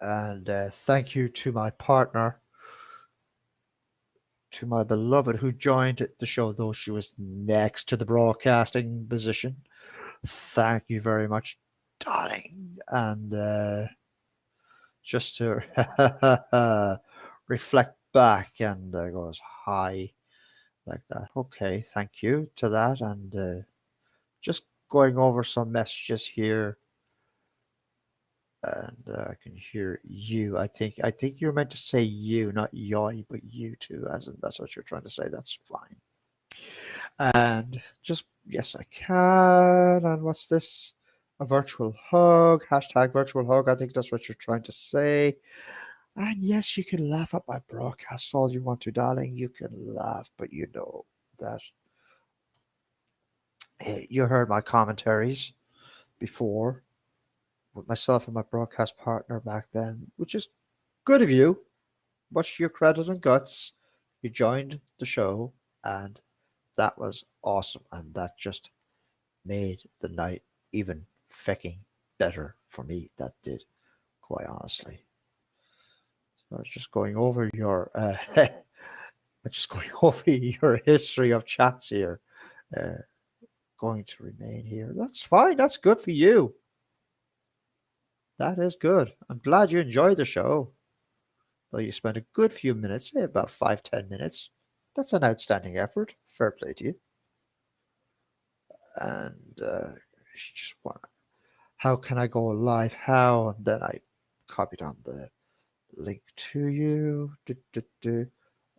[SPEAKER 1] And thank you to my partner, to my beloved, who joined the show, though she was next to the broadcasting position. Thank you very much, darling. And just to reflect back, and goes hi like that. Okay, thank you to that. And just going over some messages here. And I can hear you. I think you're meant to say you, not yoy, but you too, as in that's what you're trying to say. That's fine. And just yes, I can. And what's this? A virtual hug. Hashtag virtual hug. I think that's what you're trying to say. And yes, you can laugh at my broadcasts all you want to, darling. You can laugh, but you know that hey, you heard my commentaries before with myself and my broadcast partner back then, which is good of you. Much to your credit and guts, you joined the show, and that was awesome. And that just made the night even fecking better for me. That did, quite honestly. So I was just going over your, just going over your history of chats here. Uh, going to remain here. That's fine. That's good for you. That is good. I'm glad you enjoyed the show. Though you spent a good few minutes, say about 5-10 minutes. That's an outstanding effort. Fair play to you. And she just want, how can I go live? How? And then I copied on the link to you.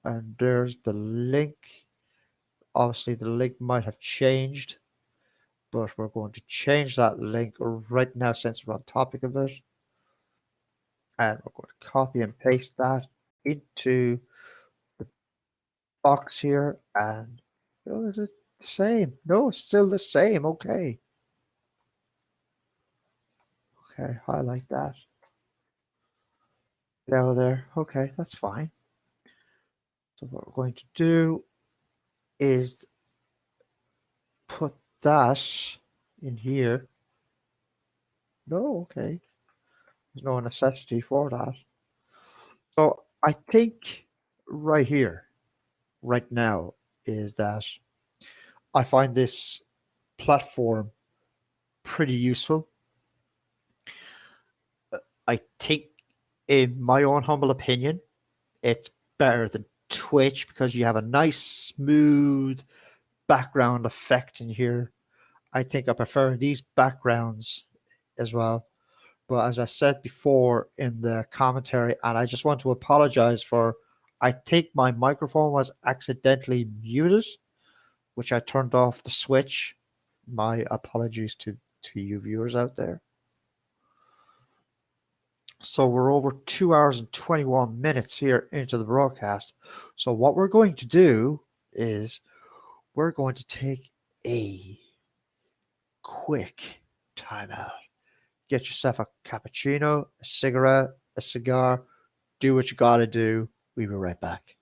[SPEAKER 1] And there's the link. Obviously, the link might have changed, but we're going to change that link right now since we're on topic of it. And we're going to copy and paste that into the box here. And oh, is it the same? No, it's still the same. Okay. Okay, highlight that. Get out of there. Okay, that's fine. So what we're going to do is put that in here. No, okay. There's no necessity for that. So I think right here, right now, is that I find this platform pretty useful. I think, in my own humble opinion, it's better than Twitch because you have a nice, smooth background effect in here. I think I prefer these backgrounds as well. But as I said before in the commentary, and I just want to apologize for, I think my microphone was accidentally muted, which I turned off the switch. My apologies to you viewers out there. So we're over 2 hours and 21 minutes here into the broadcast. So what we're going to do is we're going to take a quick timeout. Get yourself a cappuccino, a cigarette, a cigar. Do what you got to do. We'll be right back.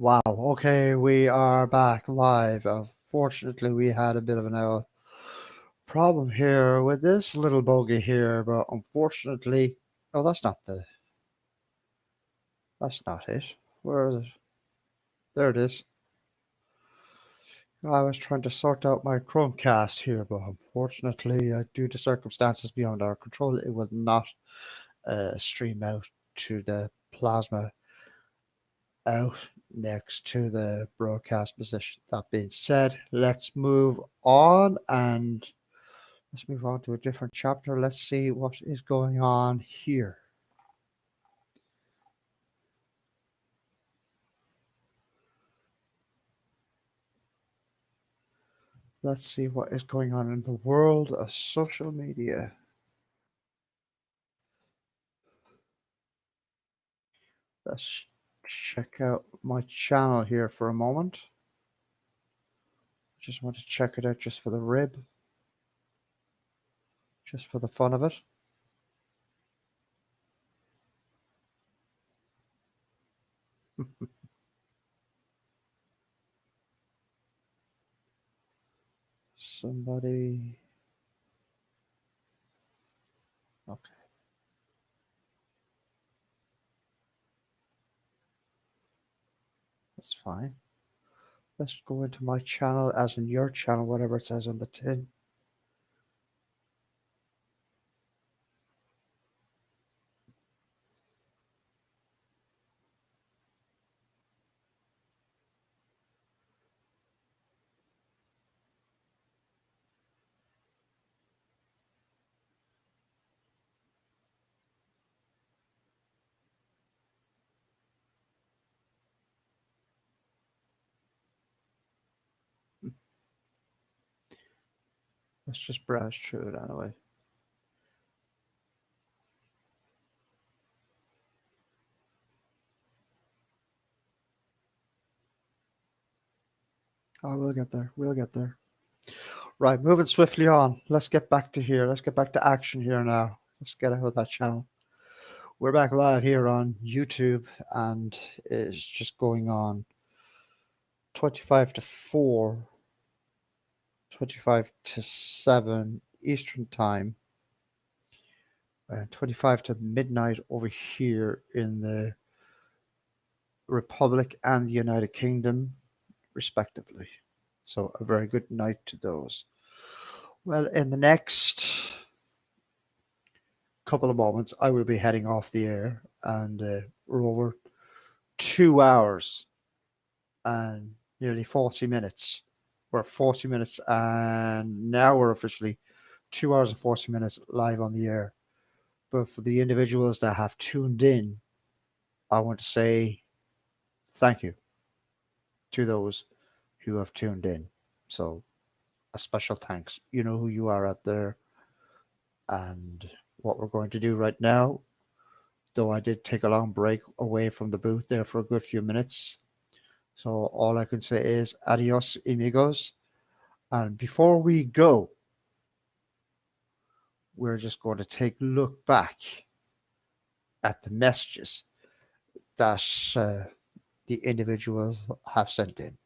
[SPEAKER 1] Wow. Okay, we are back live. Unfortunately, we had a bit of an problem here with this little bogey here, but unfortunately, oh, that's not it. Where is it? There it is. I was trying to sort out my Chromecast here, but unfortunately, due to circumstances beyond our control, it will not stream out to the plasma out next to the broadcast position. That being said, let's move on to a different chapter. Let's see what is going on here. Let's see what is going on in the world of social media. Let's check out my channel here for a moment. Just want to check it out just for the rib, just for the fun of it. Somebody. Okay. That's fine. Let's go into my channel, as in your channel, whatever it says on the tin. Let's just browse through it anyway. Oh, we'll get there. We'll get there. Right, moving swiftly on. Let's get back to here. Let's get back to action here now. Let's get out of that channel. We're back live here on YouTube, and it's just going on 25 to 4, 25 to 7 Eastern Time, 25 to midnight over here in the Republic and the United Kingdom, respectively. So a very good night to those. Well, in the next couple of moments, I will be heading off the air, and we're over 2 hours and nearly 40 minutes. We're 40 minutes, and now we're officially 2 hours and 40 minutes live on the air. But for the individuals that have tuned in, I want to say thank you to those who have tuned in. So a special thanks. You know who you are out there. And what we're going to do right now, though I did take a long break away from the booth there for a good few minutes. So all I can say is adios, amigos. And before we go, we're just going to take a look back at the messages that the individuals have sent in.